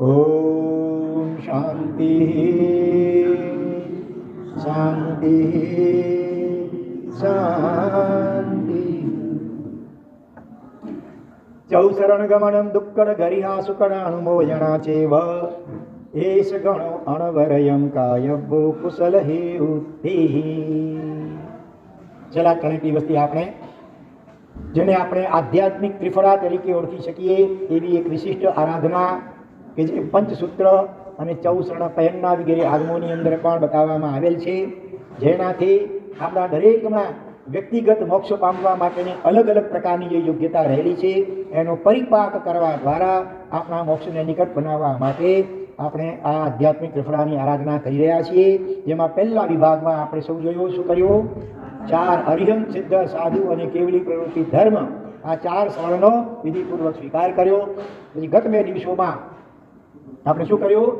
ઓમ શાંતિ શાંતિ શાંતિ. ચૌસરણ ગમનમ દુક્કડ ગરિહા સુકડ અનુમોજણા ચેવ S ગણો અણવરયમ કાયભો કુશલ હેઉતિ. છેલ્લા 3 દિવસથી આપણે જેને આપણે આધ્યાત્મિક ત્રિફળા તરીકે ઓળખી શકીએ એવી એક વિશિષ્ટ આરાધના કે જે પંચસૂત્ર અને ચૌસરણ પહેરના વગેરે આગમોની અંદર પણ બતાવવામાં આવેલ છે, જેનાથી આપણા દરેકમાં વ્યક્તિગત મોક્ષ પામવા માટેની અલગ અલગ પ્રકારની જે યોગ્યતા રહેલી છે એનો પરિપાક કરવા દ્વારા આપણા મોક્ષને નિકટ બનાવવા માટે આપણે આ આધ્યાત્મિક ત્રિફળાની આરાધના કરી રહ્યા છીએ. જેમાં પહેલા વિભાગમાં આપણે સૌ જોયું શું કર્યું? 4 અરિહંત સિદ્ધ સાધુ અને કેવલી પ્રવૃત્તિ ધર્મ, આ 4 સ્વર્ણનો વિધિપૂર્વક સ્વીકાર કર્યો. પછી ગત 2 દિવસોમાં આપણે શું કર્યું?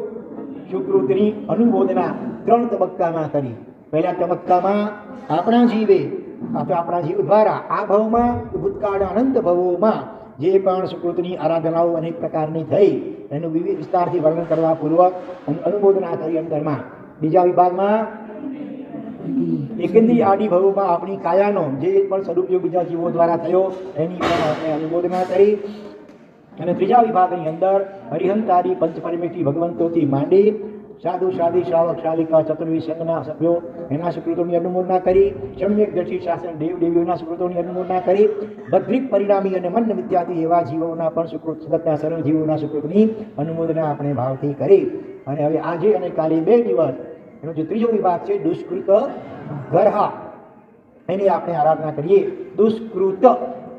સુકૃતિની અનુમોદના 3 તબક્કામાં કરી. પહેલા તબક્કામાં આપણા જીવ દ્વારા આ ભાવમાં ભૂતકાળ અનંત ભાવોમાં જે પણ સુકૃતિની આરાધનાઓ અનેક પ્રકારની થઈ એનું વિવિધ વિસ્તારથી વર્ણન કરવા પૂર્વક અનુમોદના કરી અંતરમાં. બીજા વિભાગમાં એકેન્દ્રીય આદિ ભાવોમાં આપણી કાયાનો જે પણ સદુપયોગ બીજા જીવો દ્વારા થયો એની પણ આપણે અનુમોદના કરી. અને ત્રીજા વિભાગની અંદર હરિહંતાદી પંચપરમેષ્ઠી ભગવંતોથી માંડી સાધુ સાધી શ્રાવક શ્રાવિકા ચતુર્વિધ સંઘના સભ્યો એના સુકૃતોની અનુમોદના કરી. સમ્યક દર્શી શાસન દેવ દેવીઓના સુકૃતોની અનુમોદના કરી. બદ્રિક પરિણામી અને મન મિત્યાદી એવા જીવોના પણ સુકૃત જગતના સરળ જીવોના સુકૃતની અનુમોદના આપણે ભાવથી કરી. અને હવે આજે અને કાલે 2 દિવસ એનો જે ત્રીજો વિભાગ છે દુષ્કૃત ગરહા, એની આપણે આરાધના કરીએ. દુષ્કૃત,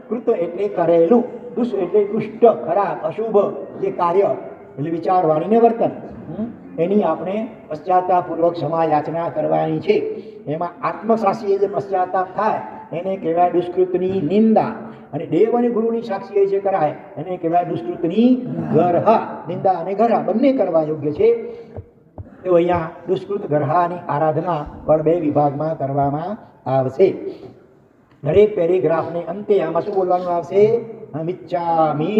કૃત એટલે કરેલું, દુષ એટલે દુષ્ટ, ખરાબ, અશુભ જે કાર્ય એટલે વિચાર વાણીને વર્તન, એની આપણે પશ્ચાતાપૂર્વક ક્ષમા યાચના કરવાની છે. એમાં આત્મસાક્ષીએ જે પશ્ચાતાપ થાય એને કહેવાય દુષ્કૃતની નિંદા, અને દેવ અને ગુરુની સાક્ષીએ જે કરાય એને કહેવાય દુષ્કૃતની ગરહા. નિંદા અને ગરહા બંને કરવા યોગ્ય છે. તો અહીંયા દુષ્કૃત ગરહાની આરાધના પણ 2 વિભાગમાં કરવામાં આવશે. દરેક પેરેગ્રાફને અંતે આમાં શું બોલવાનું આવશે? મિચ્છામિ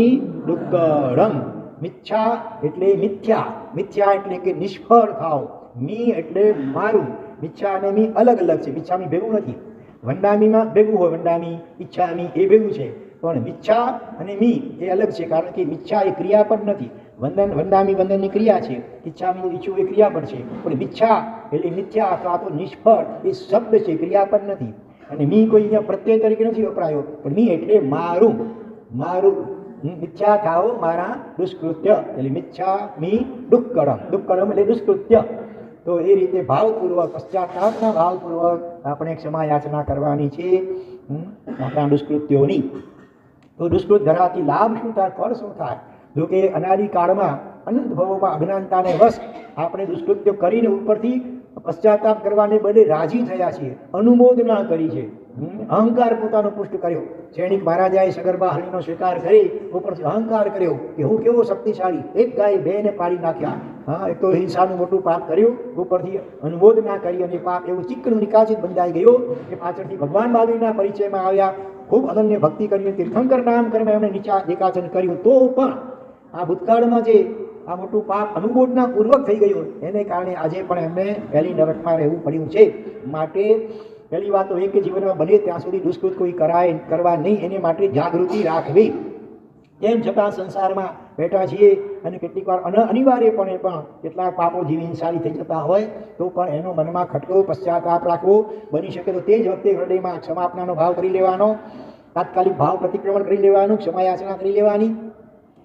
દુક્કડમ. મિચ્છા એટલે મિથ્યા, મિથ્યા એટલે કે નિષ્ફળ થાવ. મી એટલે મારું. મિચ્છા અને મી અલગ અલગ છે. મિચ્છામી ભેગું નથી. વંદામીમાં ભેગું હોય, વંદામી ઈચ્છામી એ ભેગું છે, પણ મિચ્છા અને મી એ અલગ છે. કારણ કે મિચ્છા એ ક્રિયા પણ નથી. વંદામી વંદનની ક્રિયા છે, ઈચ્છામી ઈચ્છું એ ક્રિયા પણ છે. પણ મિચ્છા એટલે મિથ્યા અથવા તો નિષ્ફળ એ શબ્દ છે, ક્રિયા પણ નથી. અને મી કોઈ અહીંયા પ્રત્યય તરીકે નથી વપરાયો, પણ મી એટલે મારું. મારું મિથ્યા થાઓ મારા દુષ્કૃત્ય એટલે મિચ્છા મી દુક્કડમ. દુક્કડમ એટલે દુષ્કૃત્ય. તો એ રીતે ભાવપૂર્વક પશ્ચાતાપના ભાવપૂર્વક આપણે ક્ષમા યાચના કરવાની છે આપણા દુષ્કૃત્યોની. તો દુષ્કૃત ધરાવતી લાભ શું થાય, ફળ શું થાય? જો કે અનાદિકાળમાં અનંત ભવોમાં અજ્ઞાનતાને વશ આપણે દુષ્કૃત્ય કરીને ઉપરથી પશ્ચાતાપ કરવાને બદલે રાજી થયા છીએ, અનુમોદના કરી છે, અહંકાર પોતાનો પુષ્ટ કર્યો. સૈનિક મહારાજાએ સગર્ભા હરિનો સ્વીકાર કરી ઉપરથી અહંકાર કર્યો કે હું કેવો શક્તિશાળી, 1 ગાય 2 ને પાડી નાખ્યા. હા, એક તો હિંસાનું મોટું પાપ કર્યું, ઉપરથી અનુમોદના કરી અને પાપ એવું ચિકનું નિકાચિત બંધાઈ ગયું કે પાછળથી ભગવાન મહાવીરના પરિચયમાં આવ્યા, ખૂબ અનન્ય ભક્તિ કરીને તીર્થંકર નામ કરીને એમણે નિકાચન કર્યું. તો પણ આ ભૂતકાળમાં જે આ મોટું પાપ અનુમોદના પૂર્વક થઈ ગયું એને કારણે આજે પણ એમને પહેલી નરકમાં રહેવું પડ્યું છે. માટે પહેલી વાત તો એ કે જીવનમાં બને ત્યાં સુધી દુષ્કૃત કોઈ કરવા નહીં, એને માટે જાગૃતિ રાખવી. તેમ છતાં સંસારમાં બેઠા છીએ અને કેટલીક વાર અનિવાર્યપણે પણ કેટલાક પાપો જીવી હિંસારી થઈ જતા હોય તો પણ એનો મનમાં ખટકો પશ્ચાતાપ રાખવો. બની શકે તો તે જ વખતે હૃદયમાં ક્ષમાપનાનો ભાવ કરી લેવાનો, તાત્કાલિક ભાવ પ્રતિક્રમણ કરી લેવાનું, ક્ષમા યાચના કરી લેવાની.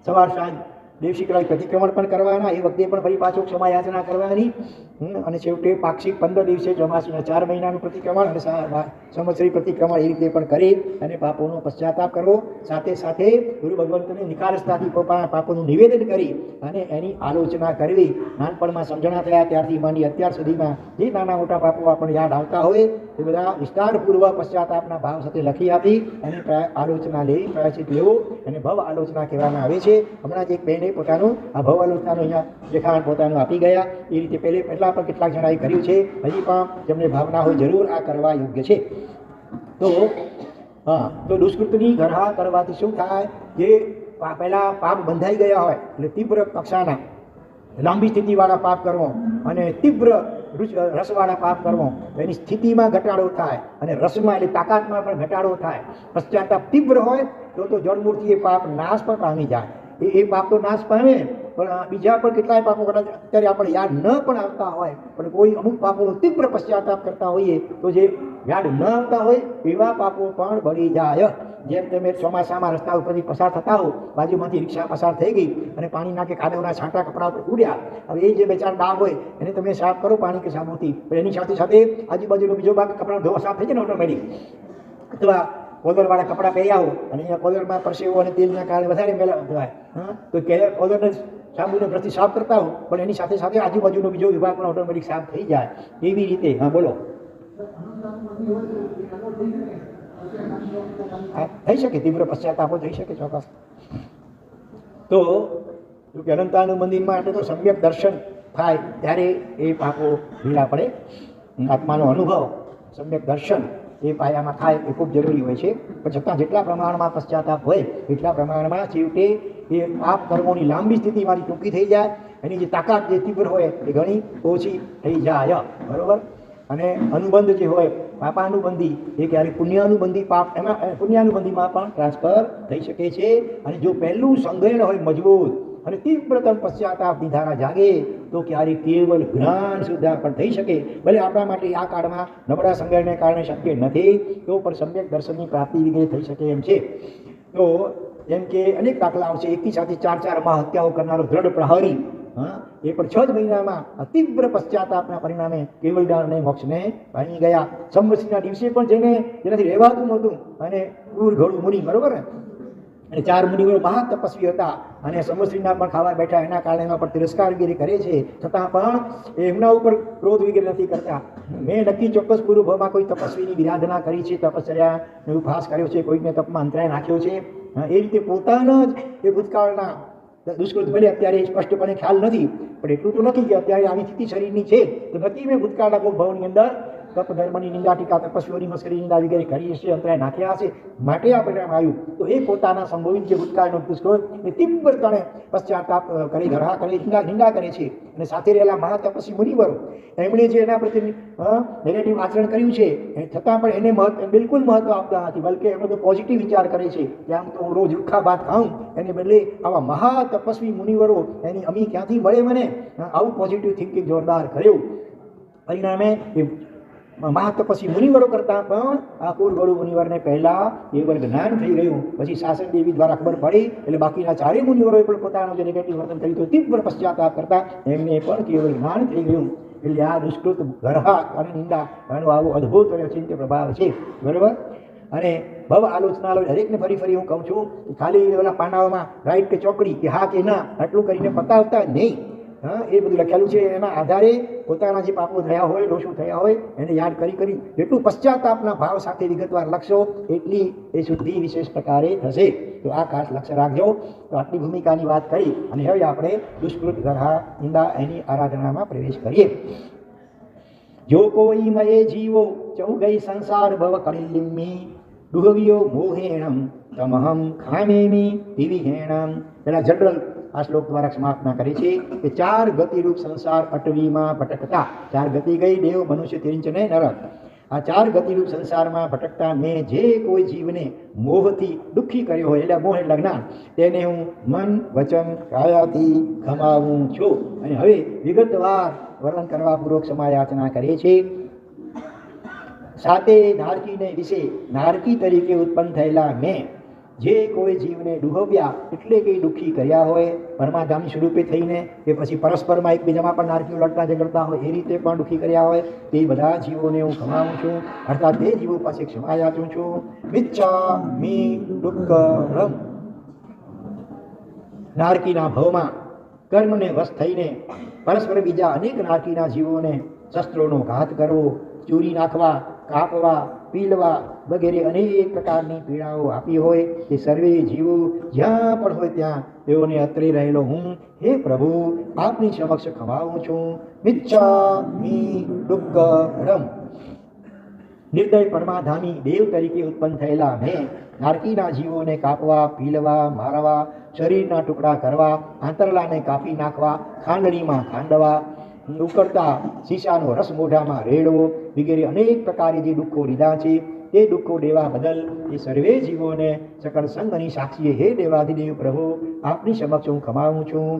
સવાર સાંજ દેવશિકરાય પ્રતિક્રમણ પણ કરવાના, એ વખતે પણ ફરી પાછું ક્ષમા યાચના કરવાની. અને છેવટે પાક્ષિક 15 દિવસે ચોમાસીના 4 મહિનાનું પ્રતિક્રમણ અને સંવત્સરી પ્રતિક્રમણ એ રીતે પણ કરી અને પાપોનો પશ્ચાતાપ કરવો. સાથે સાથે ગુરુ ભગવંતને નિખાલસતાથી પોતાના પાપોનું નિવેદન કરી અને એની આલોચના કરવી. નાનપણમાં સમજણા થયા ત્યારથી માંડી અત્યાર સુધીમાં જે નાના મોટા પાપો આપણને યાદ આવતા હોય એ બધા વિસ્તારપૂર્વક પશ્ચાતાપના ભાવ સાથે લખી આપી અને આલોચના લેવી, પ્રાયશ્ચિત લેવો. અને ભવ આલોચના કહેવામાં આવે છે. હમણાં જ એક બહેને પોતાનું આ ભવ આલોચનાનું અહીંયા લેખાણ પોતાનું આપી ગયા. એ રીતે પહેલા પણ કેટલાક જણાએ કર્યું છે. હજી પણ જેમને ભાવના હોય જરૂર આ કરવા યોગ્ય છે. તો દુષ્કૃતની ગરહા કરવાથી શું થાય? જે પહેલા પાપ બંધાઈ ગયા હોય એટલે તીવ્ર કક્ષાના લાંબી સ્થિતિવાળા પાપ કરવો અને તીવ્ર રસવાળા પાપ કરવો, એની સ્થિતિમાં ઘટાડો થાય અને રસમાં એટલે તાકાતમાં પણ ઘટાડો થાય. પશ્ચાતાપ તીવ્ર હોય તો જળમૂળથી એ પાપ નાશ પણ પામી જાય. એ પાપ તો નાશ પામે, પણ બીજા પણ કેટલાય પાપો કદાચ અત્યારે આપણે યાદ ન પણ આવતા હોય, પણ કોઈ અમુક પાપોનો તીવ્ર પશ્ચાતાપ કરતા હોઈએ તો જે યાદ ન આવતા હોય એવા પાપો પણ બળી જાય. જેમ તમે ચોમાસામાં રસ્તા ઉપરથી પસાર થતા હો, બાજુમાંથી રિક્ષા પસાર થઈ ગઈ અને પાણીના કે કાદવના છાંટા કપડા ઉપર ઉડ્યા, હવે એ જે બે ચાર ડાઘ હોય એને તમે સાફ કરો પાણી કે સાબુથી, પણ એની સાથે સાથે આજુબાજુનો બીજો ભાગ કપડા ધોવા સાફ થઈ જાય ને ઓટોમેટિક. અથવા કોલરવાળા કપડાં પહેર્યા હો અને અહીંયા કોલરમાં પરસેવો અને તેલના કારણે વધારે મેલા ધોવાય, તો કોલરને સાબુને બ્રશથી સાફ કરતા હો, પણ એની સાથે સાથે આજુબાજુનો બીજો વિભાગ પણ ઓટોમેટિક સાફ થઈ જાય. એવી રીતે હા બોલો થઈ શકે, તીવ્ર પશ્ચાતાપો થઈ શકે ચોક્કસ. તો કે અનંતાનું મંદિરમાં એટલે તો સમ્યક દર્શન થાય ત્યારે એ પાપો ઢીલા પડે. આત્માનો અનુભવ સમ્યક દર્શન એ પાયામાં થાય એ ખૂબ જરૂરી હોય છે. પણ છતાં જેટલા પ્રમાણમાં પશ્ચાતાપ હોય એટલા પ્રમાણમાં છેવટે એ પાપ કર્મોની લાંબી સ્થિતિમાંથી ટૂંકી થઈ જાય, એની જે તાકાત જે તીવ્ર હોય એ ઘણી ઓછી થઈ જાય. બરોબર. અને અનુબંધ જે હોય પાપાનુબંધી એ ક્યારેક પુણ્યાનુબંધી પાપ, એમાં પુણ્યાનુબંધીમાં પણ ટ્રાન્સફર થઈ શકે છે. અને જો પહેલું સંગ્રહ હોય મજબૂત અને તીવ્રતમ પશ્ચાતાપની ધારા જાગે તો ક્યારેક કેવલ જ્ઞાન સુદ્ધા પણ થઈ શકે. ભલે આપણા માટે આ કાળમાં નબળા સંગ્રહને કારણે શક્ય નથી, તો પણ સમ્યક દર્શનની પ્રાપ્તિ વિગે થઈ શકે એમ છે. તો જેમ કે અનેક દાખલાઓ છે. એકની સાથે 4 માં હત્યાઓ કરનારો દ્રઢ પ્રહરી, એ પણ 6 મહિનામાં તીવ્ર પશ્ચાતાપના પરિણામે કેવલદાન અને મોક્ષને પામી ગયા. સંવત્સરીના દિવસે પણ જેનાથી રહેવાતું નહોતું અને ક્રૂર ઘોડું મુનિ, બરોબર ને, અને 4 મુનિઓ મહા તપસ્વી હતા અને સંવત્સરીના પણ ખાવા બેઠા, એના કારણે એના પર તિરસ્કાર વગેરે કરે છે, છતાં પણ એમના ઉપર ક્રોધ વગેરે નથી કરતા. મેં નક્કી ચોક્કસ પૂર્વભાવમાં કોઈ તપસ્વીની વિરાધના કરી છે, તપશ્ચર્યાનો ઉપહાસ કર્યો છે, કોઈકને તપમાં અંતરાય નાખ્યો છે. એ રીતે પોતાના જ એ ભૂતકાળના દુષ્કૃત, ભલે અત્યારે સ્પષ્ટપણે ખ્યાલ નથી, પણ એટલું તો નથી કે અત્યારે આવી સ્થિતિ શરીરની છે તો નથી મેં ભૂતકાળના કોઈ ભાવની અંદર તપ ધર્મની નિંદા ટીકા, તપસ્વીઓની મસ્કરી નિંદા વગેરે કરી હશે, અંતરાય નાખ્યા હશે, માટે આ પરિણામ આવ્યું. તો એ પોતાના સંભવિત જે ભૂતકાળનો દુષ્કૃત એ તીવ્રપણે પશ્ચાતાપ કરી ગરહા કરે, નિંદા કરે છે. અને સાથે રહેલા મહાતપસ્વી મુનિવરો એમણે જે એના પ્રત્યે નેગેટિવ આચરણ કર્યું છે છતાં પણ એને બિલકુલ મહત્વ આપતા નથી, બલકે એમનો તો પોઝિટિવ વિચાર કરે છે કે આમ તો હું રોજ રૂખા ભાત ખાઉં, એને બદલે આવા મહાતપસ્વી મુનિવરો એની અમી ક્યાંથી મળે મને, આવું પોઝિટિવ થિંકિંગ જોરદાર કર્યું. પરિણામે મહાતપસ્વી મુનિવરો કરતાં પણ આ કુરગોળુ મુનિવરને પહેલા કેવલ જ્ઞાન થઈ ગયું. પછી શાસન દેવી દ્વારા ખબર પડી એટલે બાકીના 4 મુનિવરોએ પણ પોતાનું જે નેગેટિવ વર્તન કર્યું હતું તીવ્ર પશ્ચાતાપ કરતા એમને પણ કેવલ જ્ઞાન થઈ ગયું. એટલે આ દુષ્કૃત ગરહા અને નિંદા એનો આવો અદ્ભુત અને ચિંત્ય પ્રભાવ છે. બરાબર. અને ભવ આલોચનાલય દરેકને ફરી હું કહું છું, ખાલી ઓલા પાંડાઓમાં રાઈટ કે ચોકડી કે હા કે ના આટલું કરીને પતાવતા નહીં. એ બધું લખેલું છે, એના આધારે પોતાના જે પાપો થયા હોય, દોષો થયા હોય એને યાદ કરી એટલું પશ્ચાતાપના ભાવ સાથે વિગતવાર લખશો એટલી એ શુદ્ધિ વિશેષ પ્રકારે થશે. તો આ ખાસ લક્ષ્ય રાખજો. તો આટલી ભૂમિકાની વાત કરી અને હવે આપણે દુષ્કૃત ગરહા નિંદા એની આરાધનામાં પ્રવેશ કરીએ. જો કોઈ મયે જીવો ચૌગઈ સંસાર ભવ કળિલિમ્મી દુહવ્યો મોહેણમ તમહમ ખામેમી વિવિહેણમ. પેલા જનરલ આ શ્લોક દ્વારા સમાપ્તના કરે છે કે 4 ગતિરૂપ સંસાર અટવીમાં ભટકતા, 4 ગતિ ગઈ દેવ મનુષ્ય તિરિંચ ને નરક. આ 4 ગતિરૂપ સંસારમાં ભટકતા મેં જે કોઈ જીવને મોહથી દુઃખી કર્યો હોય, એટલે મોહ એટલે જ્ઞાન, તેને હું મન વચન કાયાથી ખમાવું છું. અને હવે વિગતવાર વર્ણન કરવા પૂર્વક સમાયાચના કરે છે. સાથે નારકીને વિશે નારકી તરીકે ઉત્પન્ન થયેલા મેં જે કોઈ જીવને દુહવ્યા એટલે કે દુઃખી કર્યા હોય, પરમાધામી સ્વરૂપે થઈને કે પછી પરસ્પરમાં એકબીજામાં પણ નારકીઓ લડતા ઝઘડતા હોય એ રીતે પણ દુઃખી કર્યા હોય, તે બધા જીવોને હું ખમાવું છું, અર્થાત તે જીવો પાસે ક્ષમા યાચું છું. મિચ્છામિ દુક્કડમ. નારકીના ભવમાં કર્મને વશ થઈને પરસ્પર બીજા અનેક નારકીના જીવોને શસ્ત્રોનો ઘાત કરવો, ચોરી નાખવા, કાપવા, પીલવા વગેરે અનેક પ્રકારની પીડાઓ આપી હોય તે સર્વે જીવો જ્યાં પણ હોય ત્યાં તેઓને અત્રે રહેલો હું હે પ્રભુ આપની સમક્ષ ખમાવું છું. મિચ્છામિ દુક્કડમ. નિર્દય પરમાધામી દેવ તરીકે ઉત્પન્ન થયેલા મેં નારકીના જીવોને કાપવા, પીલવા, મારવા, શરીરના ટુકડા કરવા, આંતરલાને કાપી નાખવા, ખાંડણીમાં ખાંડવા, ઉકળતા શીશાનો રસ મોઢામાં રેડવો વગેરે અનેક પ્રકારે જે દુઃખો લીધા છે તે દુઃખો દેવા બદલ એ સર્વે જીવોને સકળ સંઘની સાક્ષીએ હે દેવાધિદેવ પ્રભુ આપની સમક્ષ હું ખમાવું છું.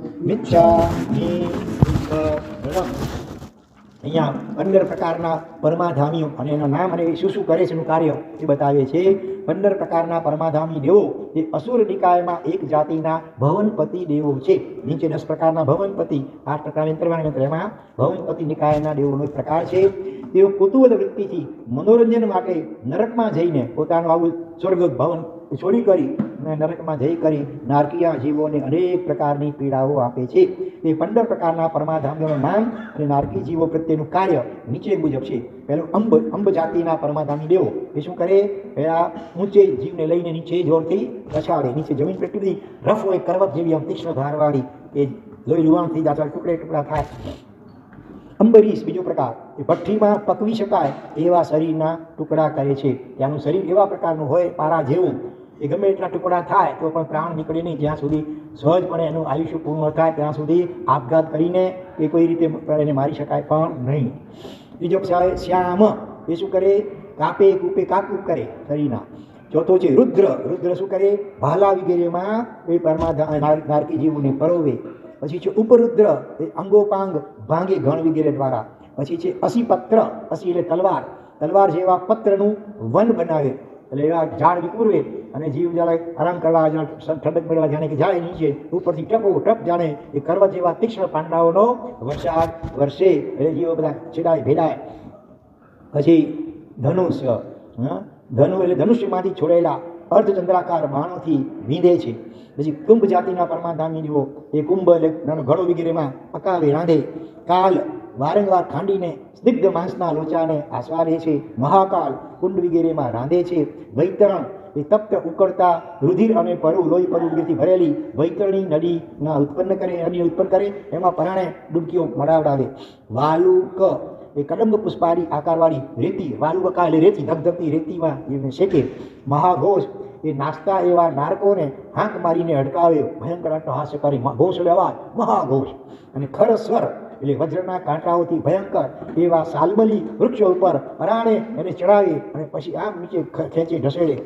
અહીંયા 15 પ્રકારના પરમાધામીઓ અને એના નામ અને શું શું કરે છે એનું કાર્ય એ બતાવે છે. 15 પ્રકારના પરમાધામી દેવો એ અસુર નિકાયમાં એક જાતિના ભવનપતિ દેવો છે. નીચે 10 પ્રકારના ભવનપતિ, 8 પ્રકારના અંતર્વાણી એમાં ભવનપતિ નિકાયના દેવોનો એક પ્રકાર છે. તેઓ કુતૂહલ વૃત્તિથી મનોરંજન માટે નરકમાં જઈને પોતાનું આવું સ્વર્ગ ભવન છોડી કરી અને નરકમાં જઈ કરી નારકીયા જીવોને અનેક પ્રકારની પીડાઓ આપે છે. તે 15 પ્રકારના પરમાધામીઓનું નામ અને નારકી જીવો પ્રત્યેનું કાર્ય નીચે મુજબ છે. પહેલું અંબ જાતિના પરમાધામી દેવો એ શું કરે? પહેલા ઊંચે જીવને લઈને નીચે જોરથી પછાડે. નીચે જમીન પર એટલી બધી રફ હોય, કરવત જેવી આમ તીક્ષ્ણ ધારવાળી કે લોહી લુહાણ થઈ જાય, ટુકડા થાય. અંબરીશ બીજો પ્રકાર, એ ભઠ્ઠીમાં પકવી શકાય એવા શરીરના ટુકડા કરે છે. ત્યાંનું શરીર એવા પ્રકારનું હોય પારા જેવું, એ ગમે એટલા ટુકડા થાય તો પણ પ્રાણ નીકળે નહીં. જ્યાં સુધી સહજપણે એનું આયુષ્ય પૂર્ણ થાય ત્યાં સુધી આપઘાત કરીને એ કોઈ રીતે એને મારી શકાય પણ નહીં. બીજો શ્યામ, એ શું કરે? કાપે કૂપે કાપકૂપ કરે શરીરના. ચોથો છે રુદ્ર. રુદ્ર શું કરે? ભાલા વગેરેમાં એ નારકી જીવોને પરોવે. પછી છે ઉપરુદ્ર, એ અંગોપાંગ ભાંગે ઘણ વગેરે દ્વારા. પછી છે અસીપત્ર, અસી એટલે તલવાર, તલવાર જેવા પત્રનું વન બનાવે, એટલે એવા ઝાડ વિકુરવે અને જીવ જ્યારે આરામ કરવા ઠંડક મેળવા જાણે કે જાય નીચે ઉપરથી ટપ જાણે એ કરવત જેવા તીક્ષ્ણ પાંડાઓનો વરસાદ વરસે એટલે જીવો બધા છેડાય ભેડાય. પછી ધનુષ્ય, ધનુ એટલે ધનુષ્યમાંથી છોડેલા અર્ધચંદ્રાકાર બાણોથી વીંધે છે. પછી કુંભ જાતિના પરમાધામી દેવો એ કુંભ એટલે નાનો ઘડો વગેરેમાં પકાવે રાંધે. કાલ, વારંવાર ખાંડીને સ્નિગ્ધ માંસના લોચાને આસ્વાદે છે. મહાકાલ, કુંડ વગેરેમાં રાંધે છે. વૈતરણ, એ તપ્ત ઉકળતા રુધિર અને લોહી પરુ વગેરેથી ભરેલી વૈતરણી નદીના નદી ઉત્પન્ન કરે, એમાં પરાણે ડૂબકીઓ મડાવડાવે. વાલુક, એ કદંબ પુષ્પારી આકારવાળી રેતી, વાલુકા એટલે રેતી, ધગધગતી રેતીમાં એને શેકે. મહાઘોષ, એ નાસ્તા એવા નારકોને હાંક મારીને અટકાવે, ભયંકર હાસ્ય કરી. ઘોષ એટલે અવાજ, મહાઘોષ. અને ખરસ્વર એટલે વજ્રના કાંટાઓથી ભયંકર એવા સાલમલી વૃક્ષો ઉપર પરાણે એને ચડાવે અને પછી આમ નીચે ખેંચી ઢસેડે.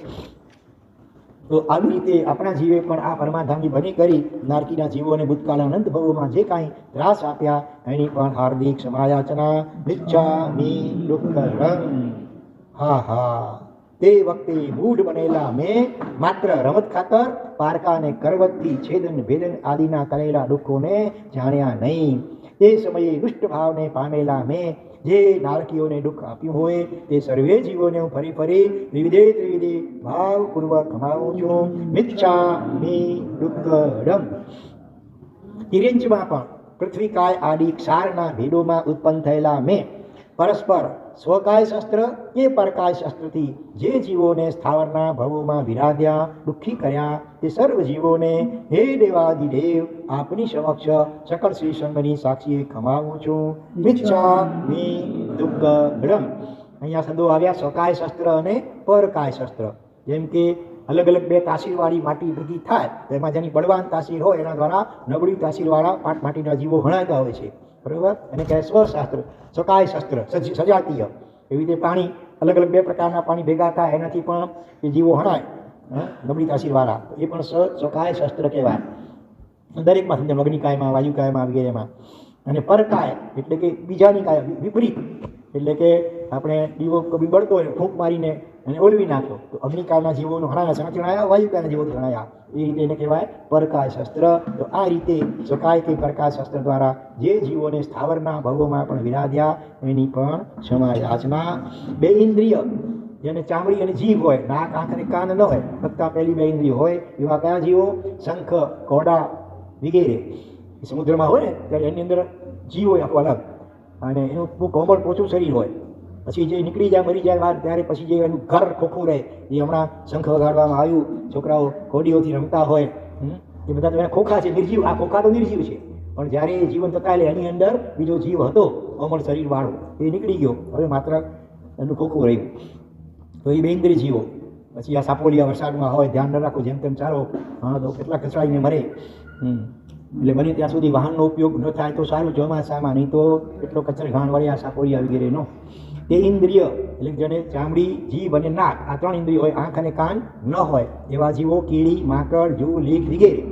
તો આવી રીતે આપણા જીવે પણ આ પરમાધામી બની કરી નારકીના જીવોને ભૂતકાળ અનંત ભવોમાં જે કાંઈ ત્રાસ આપ્યા એની પણ હાર્દિક ક્ષમાયાચના મિચ્છામિ દુક્કડં. હા હા, તે વખતે મૂઢ બનેલા મેં માત્ર રમત ખાતર પારકા અને કરવતથી છેદન ભેદન આદિના કરેલા દુઃખોને જાણ્યા નહીં. તે સમયે દુષ્ટ ભાવને પામેલા મેં જે નારકીઓને દુઃખ આપ્યું હોય તે સર્વે જીવોને હું ફરી ફરી ત્રિવિધે ભાવપૂર્વક ખમાવું છું. મિચ્છામિ દુક્કડં. તિર્યંચમાં પણ પૃથ્વીકાય આદિ ક્ષારના ભેદોમાં ઉત્પન્ન થયેલા મેં પરસ્પર સ્વકાય શસ્ત્ર કે પરકાય શસ્ત્રથી જે જીવોને સ્થાવરના ભવોમાં વિરાધ્યા દુઃખી કર્યા તે સર્વ જીવોને હે દેવાધિદેવ આપની સમક્ષ સકળ શ્રી સંઘની સાક્ષીએ ખમાવું છું. મિચ્છામિ દુક્કડં. અહીંયા શબ્દો આવ્યા સ્વકાય શસ્ત્ર અને પરકાય શસ્ત્ર. જેમ કે અલગ અલગ બે તાસીરવાળી માટી ભેગી થાય તો એમાં જેની બળવાન તાસીર હોય એના દ્વારા નબળી તાસીરવાળા માટીના જીવો હણાતા હોય છે, બરાબર. એને કહે સ્વશાસ્ત્ર, સ્વકાય શસ્ત્ર, સજાતીય. એવી રીતે પાણી, અલગ અલગ બે પ્રકારના પાણી ભેગા થાય એનાથી પણ એ જીવો હણાય, નબળી તાસીરવાળા, એ પણ સ્વકાય શસ્ત્ર કહેવાય. દરેકમાં સમજાય, અગ્નિકાયમાં, વાયુકાયમાં વગેરેમાં. અને પરકાય એટલે કે બીજાની કાય, વિપરીત, એટલે કે આપણે દીવો કભી બળતો હોય ફૂંક મારીને અને ઓલવી નાખ્યો તો અગ્નિકાળના જીવોનો હણાયા, ચણાયા, વાયુકાળના જીવોથી હણાયા, એ રીતે એને કહેવાય પરકાય શસ્ત્ર. તો આ રીતે સ્વકાય કે પરકાય શસ્ત્ર દ્વારા જે જીવોને સ્થાવરના ભવોમાં પણ વિરાધ્યા એની પણ ક્ષમા યાચના. બે ઇન્દ્રિય, જેને ચામડી અને જીભ હોય, નાક, આંખ અને કાન ન હોય, ફક્ત પહેલી બે ઇન્દ્રિયો હોય, એવા કયા જીવો? શંખ, ઘોડા વગેરે. સમુદ્રમાં હોય ને ત્યારે એની અંદર જીવ હોય આખો અલગ, અને એનું કોમળ પોચું શરીર હોય. પછી જે નીકળી જાય, મરી જાય બહાર, ત્યારે પછી જે એનું ઘર ખોખું રહે, એ હમણાં શંખ વગાડવામાં આવ્યું, છોકરાઓ કોડીઓથી રમતા હોય, એ બધા તો ખોખા છે, નિર્જીવ. આ ખોખા તો નિર્જીવ છે, પણ જ્યારે જીવન થતા એટલે એની અંદર બીજો જીવ હતો કોમળ શરીરવાળો, એ નીકળી ગયો. હવે માત્ર એનું ખોખું રહ્યું. તો એ બે ઇન્દ્રિય જીવો. પછી આ સાપોલિયા વરસાદમાં હોય, ધ્યાન ન રાખો, જેમ તેમ ચાલો, હા તો કેટલા કચરાઈને મરે. એટલે બને ત્યાં સુધી વાહનનો ઉપયોગ ન થાય તો સારું, ચોમાસામાં, નહીં તો એટલો કચર ઘાણ વળ્યા સાપોલિયા વગેરેનો. તે ઇન્દ્રિય એટલે જેને ચામડી, જીભ અને નાક, આ 3 ઇન્દ્રિય હોય, આંખ અને કાન ન હોય એવા જીવો કીડી, માકડ, જુ, લીક વગેરે.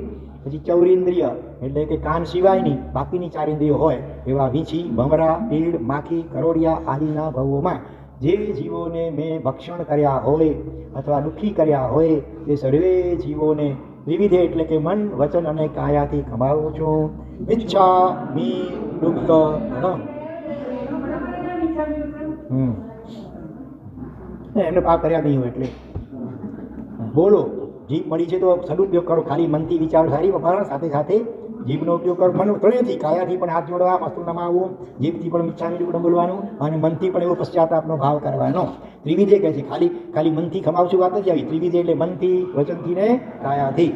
પછી ચૌરેન્દ્રિય એટલે કે કાન સિવાયની બાકીની 4 ઇન્દ્રિયો હોય એવા વીંછી, ભમરા, તીડ, માખી, કરોડિયા આદિના ભવોમાં જે જીવોને મેં ભક્ષણ કર્યા હોય અથવા દુઃખી કર્યા હોય તે સર્વે જીવોને વિવિધે એટલે કે મન, વચન અને કાયાથી ખમાવું છું. મિચ્છામિ દુક્કડમ. એમને પાપ કર્યા નહીં હોય એટલે બોલો. જીભ મળી છે તો સદુપયોગ કરો. ખાલી મનથી વિચાર સારી વપરાણ, સાથે સાથે જીભનો ઉપયોગ કરો. મન ત્રણેયથી, કાયાથી પણ હાથ જોડવા, મસ્તુ નમાવવું, જીભથી પણ મિચ્છામિ દુક્કડમ બોલવાનું, અને મનથી પણ એવો પશ્ચાતાપનો ભાવ કરવાનો. ત્રિવિધે કહે છે. ખાલી મનથી ખમાવશું વાત નથી આવી. ત્રિવિધે એટલે મનથી, વચનથી ને કાયાથી.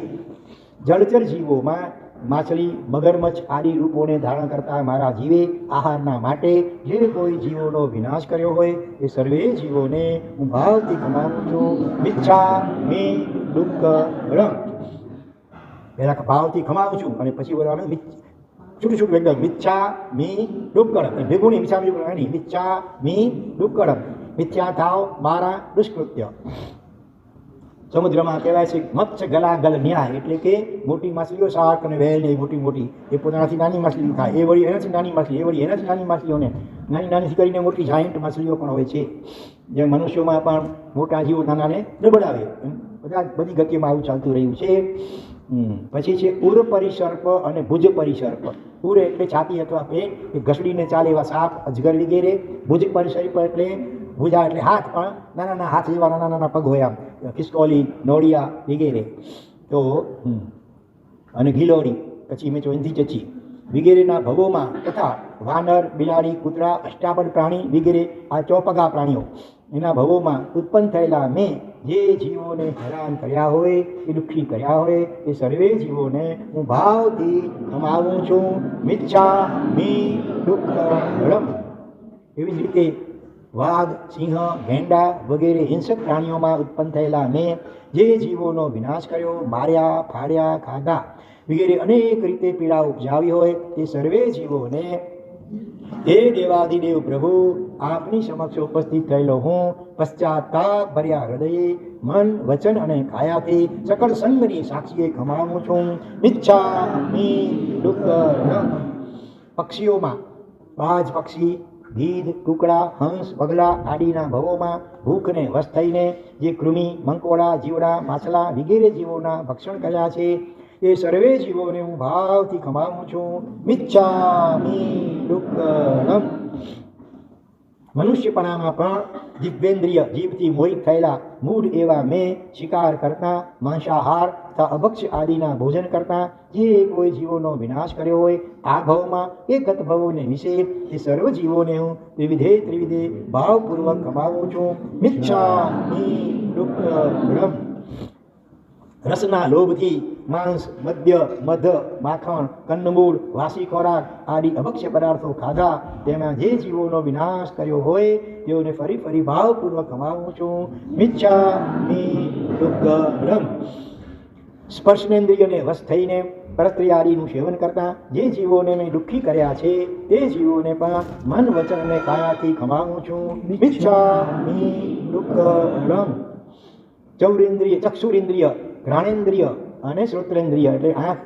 જળચર જીવોમાં માછલી, મગરમચ્છ આદિ રૂપોને ધારણ કરતા મારા જીવે આહારના માટે જે કોઈ જીવોનો વિનાશ કર્યો હોય એ સર્વે જીવોને હું ભાવથી ખમાવું છું. મિચ્છામિ દુક્કડમ. પહેલા ભાવથી ખમાવું છું અને પછી બોલવાનું છૂટું છૂટું એકદમ મિચ્છામિ દુક્કડમ. ભેગું નહીં, મિચ્છામિ દુક્કડમ નહીં, મિચ્છામિ દુક્કડમ. મિથ્યા થાવ મારા દુષ્કૃત્ય. સમુદ્રમાં કહેવાય છે મત્સ્ય ગલાગલ ન્યાય, એટલે કે મોટી માછલીઓ, શાર્ક અને વહેલ એ મોટી મોટી એ પોતાનાથી નાની માછલી ખાય, એ વળી એનાથી નાની માછલી, એ વળી એનાથી નાની માછલીઓને નાની કરીને મોટી જાયન્ટ માછલીઓ પણ હોય છે. જેમ મનુષ્યોમાં પણ મોટા જીવો નાનાને દબડાવે, બધી ગતિમાં આવું ચાલતું રહ્યું છે. પછી છે ઉર પરિસર્પ અને ભુજ પરિસર્પ. ઉર એટલે છાતી અથવા પેટ, એ ઘસડીને ચાલે એવા સાપ, અજગર વગેરે. ભુજ પરિસર્પ એટલે ભુજા એટલે હાથ, પણ નાના હાથ જેવા નાના પગ હોય, આમ ખિસકોલી, નોળિયા વગેરે. તો અને ગિલોડી, પછી મેં ચોંધી ચચી વગેરેના ભવોમાં તથા વાનર, બિલાડી, કૂતરા, અષ્ટાપદ પ્રાણી વગેરે આ ચોપગા પ્રાણીઓ એના ભવોમાં ઉત્પન્ન થયેલા મેં જે જીવોને હેરાન કર્યા હોય, એ દુઃખી કર્યા હોય એ સર્વે જીવોને હું ભાવથી ખમાવું છું. મિચ્છામિ દુક્કડમ. એવી જ રીતે વાઘ, સિંહ, ગેંડા વગેરે હિંસક પ્રાણીઓમાં ઉત્પન્ન થયેલા મેં જે જીવોનો વિનાશ કર્યો, માર્યા, ફાડ્યા, ખાધા વગેરે અનેક રીતે પીડા ઉપજાવી હોય તે સર્વે જીવોને હે દેવાધિદેવ પ્રભુ આપની સમક્ષ ઉપસ્થિત થયેલો હું પશ્ચાતાપ ભર્યા હૃદયે, મન, વચન અને કાયાથી સકળ સંગની સાક્ષીએ ખમાવું છું. મિચ્છામિ દુક્કડમ. પક્ષીઓમાં બાજ પક્ષી, ગીધ, કુકડા, હંસ, બગલા આદિના ભવોમાં ભૂખને વશ થઈને જે કૃમિ, મંકોડા, જીવડા, માછલા વગેરે જીવોના ભક્ષણ કર્યા છે એ સર્વે જીવોને હું ભાવથી ખમાવું છું. મિચ્છામિ દુક્કડમ. મનુષ્યપણામાં પણ દિવ્યેન્દ્રિય જીભથી મોહિત થયેલા મૂઢ એવા મેં શિકાર કરતા, માંસાહાર તથા અભક્ષ્ય આદિના ભોજન કરતા જે કોઈ જીવોનો વિનાશ કર્યો હોય આ ભવમાં એ ગત ભવોને વિશે એ સર્વ જીવોને હું ત્રિવિધે ભાવપૂર્વક ખમાવું છું. મિચ્છામિ દુક્કડમ. રસના લોભથી માંસ, મદ્ય, મધ, માખણ, કંદમૂળ, વાસી ખોરાક આદિ અભક્ષ્ય પદાર્થો ખાધા તેમાં જે જીવોનો વિનાશ કર્યો હોય તેઓને ફરી ભાવપૂર્વક ખમાવું છું. મિચ્છામિ દુક્કડમ. સ્પર્શનેન્દ્રિયને વશ થઈને પરસ્ત્રીયાદિનું સેવન કરતા જે જીવોને મેં દુઃખી કર્યા છે તે જીવોને પણ મન, વચન અને કાયાથી ખમાવું છું. મિચ્છામિ દુક્કડમ. ચૌરેન્દ્રિય, ચક્ષુરેન્દ્રિય, ઘ્રાણેન્દ્રિય અને શ્રોત્રેન્દ્રિય એટલે આંખ,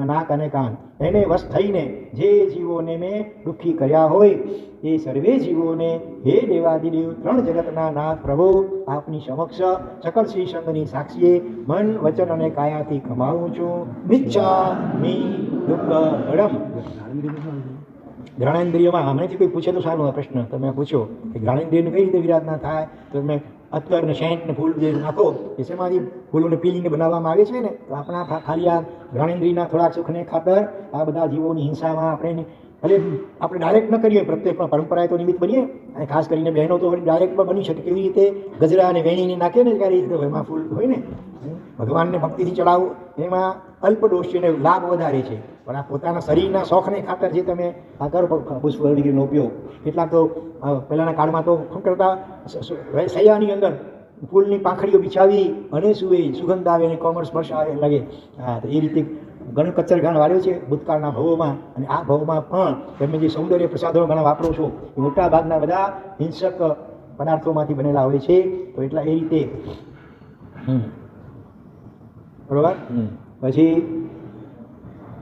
નાક અને કાન એને વશ થઈને જે જીવોને મેં દુઃખી કર્યા હોય એ સર્વે જીવોને હે દેવાધિદેવ 3 જગતના નાથ પ્રભુ આપની સમક્ષ સકળ શ્રી સંઘની સાક્ષીએ મન, વચન અને કાયાથી ખમાવું છું. મિચ્છામિ દુક્કડમ. ઘ્રાણેન્દ્રિયમાં હમણાંથી કોઈ પૂછે તો સારું, આ પ્રશ્ન તમે પૂછો કે ઘ્રાણેન્દ્રિયને કઈ રીતે વિરાધના થાય, તો તમે અત્તર ને સેન્ટ ને ફૂલ જે નાખો એ શેમાંથી ફૂલોને પીલીને બનાવવામાં આવે છે ને, તો આપણા ખાલી આ ઘ્રાણેન્દ્રિયના થોડાક સુખને ખાતર આ બધા જીવોની હિંસામાં આપણે એટલે આપણે ડાયરેક્ટ ન કરીએ પ્રત્યેક, પણ પરંપરાએ તો નિમિત્ત બનીએ. અને ખાસ કરીને બહેનો તો ડાયરેક્ટ પણ બની શકે. કેવી રીતે ગજરા અને વેણીને નાખે ને ત્યારે એમાં ફૂલ હોય ને, ભગવાનને ભક્તિથી ચડાવવું એમાં અલ્પદોષીને લાભ વધારે છે. પણ આ પોતાના શરીરના શોખને ખાતર જે તમે આ કરો પુષ્પ વગેરેનો ઉપયોગ, કેટલાક તો પહેલાંના કાળમાં તો શું કરતા, સૈયાની અંદર ફૂલની પાંખડીઓ બિછાવી અને સુવે, સુગંધ આવે અને કોમળ સ્પર્શ આવે લાગે. હા, તો એ રીતે ઘણું કચ્છર ઘાણ વાળ્યો છે ભૂતકાળના ભવોમાં. અને આ ભવમાં પણ તમે જે સૌંદર્ય પ્રસાધનો ઘણા વાપરો છો એ મોટા ભાગના બધા હિંસક પદાર્થોમાંથી બનેલા હોય છે. તો એટલા એ રીતે બરોબર. પછી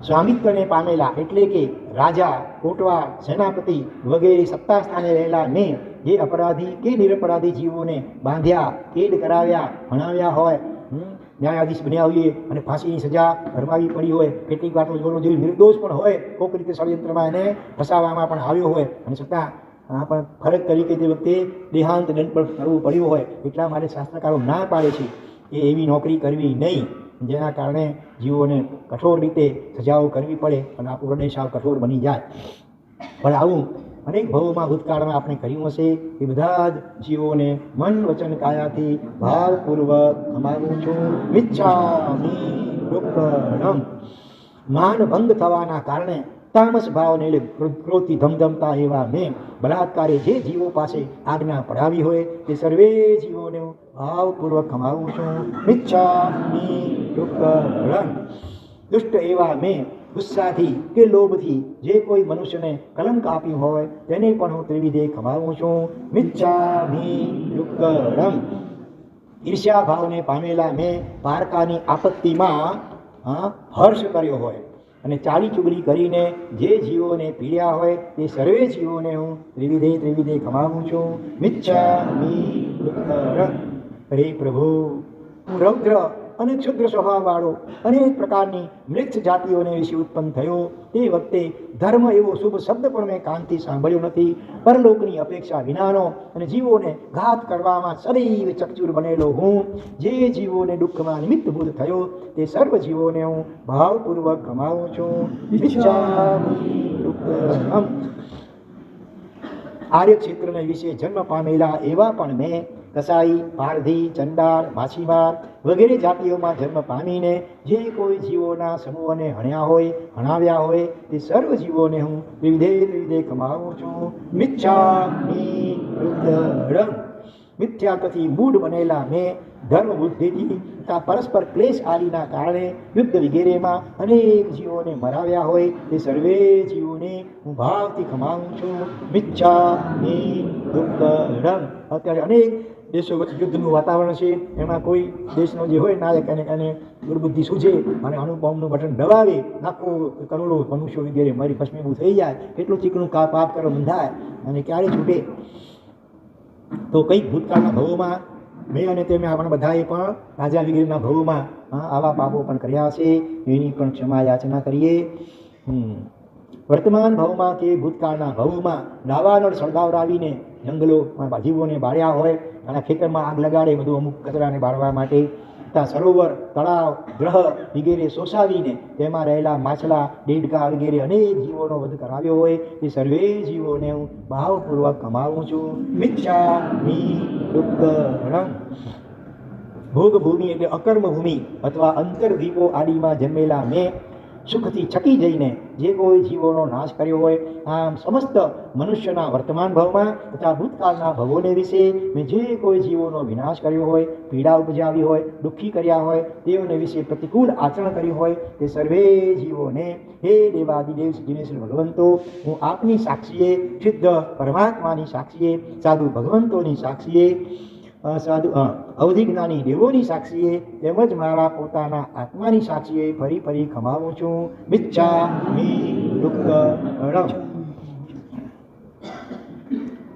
સ્વામિત્વને પામેલા એટલે કે રાજા, કોટવા, સેનાપતિ વગેરે સત્તા સ્થાને રહેલા ને જે અપરાધી કે નિરપરાધી જીવોને બાંધ્યા, કેદ કરાવ્યા, ભણાવ્યા હોય, ન્યાયાધીશ બન્યા હોઈએ અને ફાંસીની સજા ફરમાવી પડી હોય, કેટલીક વાર તો જેવી નિર્દોષ પણ હોય, કોઈક રીતે ષડયંત્રમાં એને ફસાવવામાં પણ આવ્યો હોય અને છતાં પણ ફરજ તરીકે તે વખતે દેહાંત દંડ પણ કરવું પડ્યું હોય. એટલા માટે શાસ્ત્રકારો ના પાડે છે કે એવી નોકરી કરવી નહીં, જેના કારણે જીવોને કઠોર રીતે સજાઓ કરવી પડે અને આપણો હૃદય સાવ કઠોર બની જાય. પણ આવું અનેક ભવોમાં ભૂતકાળમાં આપણે કર્યું હશે. એ બધા જ જીવોને મન વચન કાયાથી ભાવપૂર્વક ખમાવું છું. મિચ્છામિ દુક્કડમ. માન ભંગ થવાના કારણે તામસ ભાવને ક્રોધથી ધમધમતા એવા મેં બલાત્કારે જે જીવો પાસે આજ્ઞા પડાવી હોય તે સર્વે જીવોને ભાવપૂર્વક ખમાવું છું. મિચ્છામિ દુક્કડમ. દુષ્ટ એવા મેં ગુસ્સાથી કે લોભથી જે કોઈ મનુષ્યને કલંક આપ્યું હોય તેને પણ હું ત્રિવિધે ખમાવું છું. મિચ્છામિ દુક્કડમ. ઈર્ષ્યા ભાવને પામેલા મેં પારકાની આપત્તિમાં હર્ષ કર્યો હોય અને ચાલી ચુગલી કરીને જે જીવોને પીડ્યા હોય તે સર્વે જીવોને હું ત્રિવિધે ખમાવું છું. મિચ્છામિ દુક્કડમ. હરે પ્રભુ, હું રૌદ્ર અને ક્ષુદ્ર સ્વભાવવાળો અનેક પ્રકારની મૃક્ષ જાતિઓને વિશે ઉત્પન્ન થયો. તે વખતે ધર્મ એવો શુભ શબ્દ પણ મેં કાનથી સાંભળ્યો નથી. પરલોકની અપેક્ષા વિનાનો અને જીવોને ઘાત કરવામાં સદૈવ ચકચૂર બનેલો હું જે જીવોને દુઃખમાં નિમિત્તભૂત થયો તે સર્વ જીવોને હું ભાવપૂર્વક કમાવું છું. આર્ય ક્ષેત્રને વિશે જન્મ પામેલા એવા પણ મેં કસાઈ, પારધી, ચંડાળ, માછીમાર વગેરે જાતિઓમાં જન્મ પામીને જે કોઈ જીવોના સમૂહને હણ્યા હોય, હણાવ્યા હોય તે સર્વ જીવોને હું ત્રિવિધે કમાવું છું. મિચ્છામિ દુક્કડમ. મિથ્યાત્વથી મૂઢ બનેલા મેં ધર્મ બુદ્ધિથી તથા પરસ્પર ક્લેશ આદિના કારણે યુદ્ધ વગેરેમાં અનેક જીવોને મરાવ્યા હોય તે સર્વે જીવોને હું ભાવથી ખમાવું છું. મિચ્છામિ દુક્કડમ. અત્યારે અનેક દેશો વચ્ચે યુદ્ધનું વાતાવરણ છે. એમાં કોઈ દેશનો જે હોય નાયક અને દુર્બુદ્ધિ સૂજે અને અણુબોમ્બનું બટન દબાવે, લાખો કરોડો મનુષ્યો વગેરે મારી ભસ્મીભૂત થઈ જાય. કેટલું ચીકણું પાપ કરો બંધાય અને ક્યારે છૂટે. તો કંઈક ભૂતકાળના ભવોમાં મેં અને તેમે આપણે બધાએ પણ રાજા વગેરેના ભવોમાં આવા પાપો પણ કર્યા છે. એની પણ ક્ષમા યાચના કરીએ. વર્તમાન ભવમાં કે ભૂતકાળના ભવોમાં દાવાનળ સળગાવરાવીને જંગલોમાં જીવોને બાળ્યા હોય, અને ખેતરમાં આગ લગાડે બધું અમુક કચરાને બાળવા માટે, તથા સરોવર, તળાવ, ગ્રહ વગેરે સોસાવીને તેમાં રહેલા માછલા, દેડકા વગેરે અનેક જીવોનો વધ કરાવ્યો હોય તે સર્વે જીવોને હું ભાવપૂર્વક કમાવું છું. મિચ્છામિ દુક્કડમ. ભોગભૂમિ એટલે અકર્મ ભૂમિ અથવા અંતરદ્વીપો આદિમાં જન્મેલા મેં સુખથી છકી જઈને જે કોઈ જીવોનો નાશ કર્યો હોય. આમ સમસ્ત મનુષ્યના વર્તમાન ભવમાં તથા ભૂતકાળના ભવોને વિશે મેં જે કોઈ જીવોનો વિનાશ કર્યો હોય, પીડા ઉપજાવી હોય, દુઃખી કર્યા હોય, તેઓને વિશે પ્રતિકૂળ આચરણ કર્યું હોય તે સર્વે જીવોને હે દેવાદિદેવ જીનેશ્વર ભગવંતો, હું આપની સાક્ષીએ, શુદ્ધ પરમાત્માની સાક્ષીએ, સાધુ ભગવંતોની સાક્ષીએ, સાધુ અવધિજ્ઞાની દેવોની સાક્ષીએ તેમજ મારા પોતાના આત્માની સાક્ષીએ ફરી ફરી ખમાવું છું. મિચ્છામિ દુક્કડમ.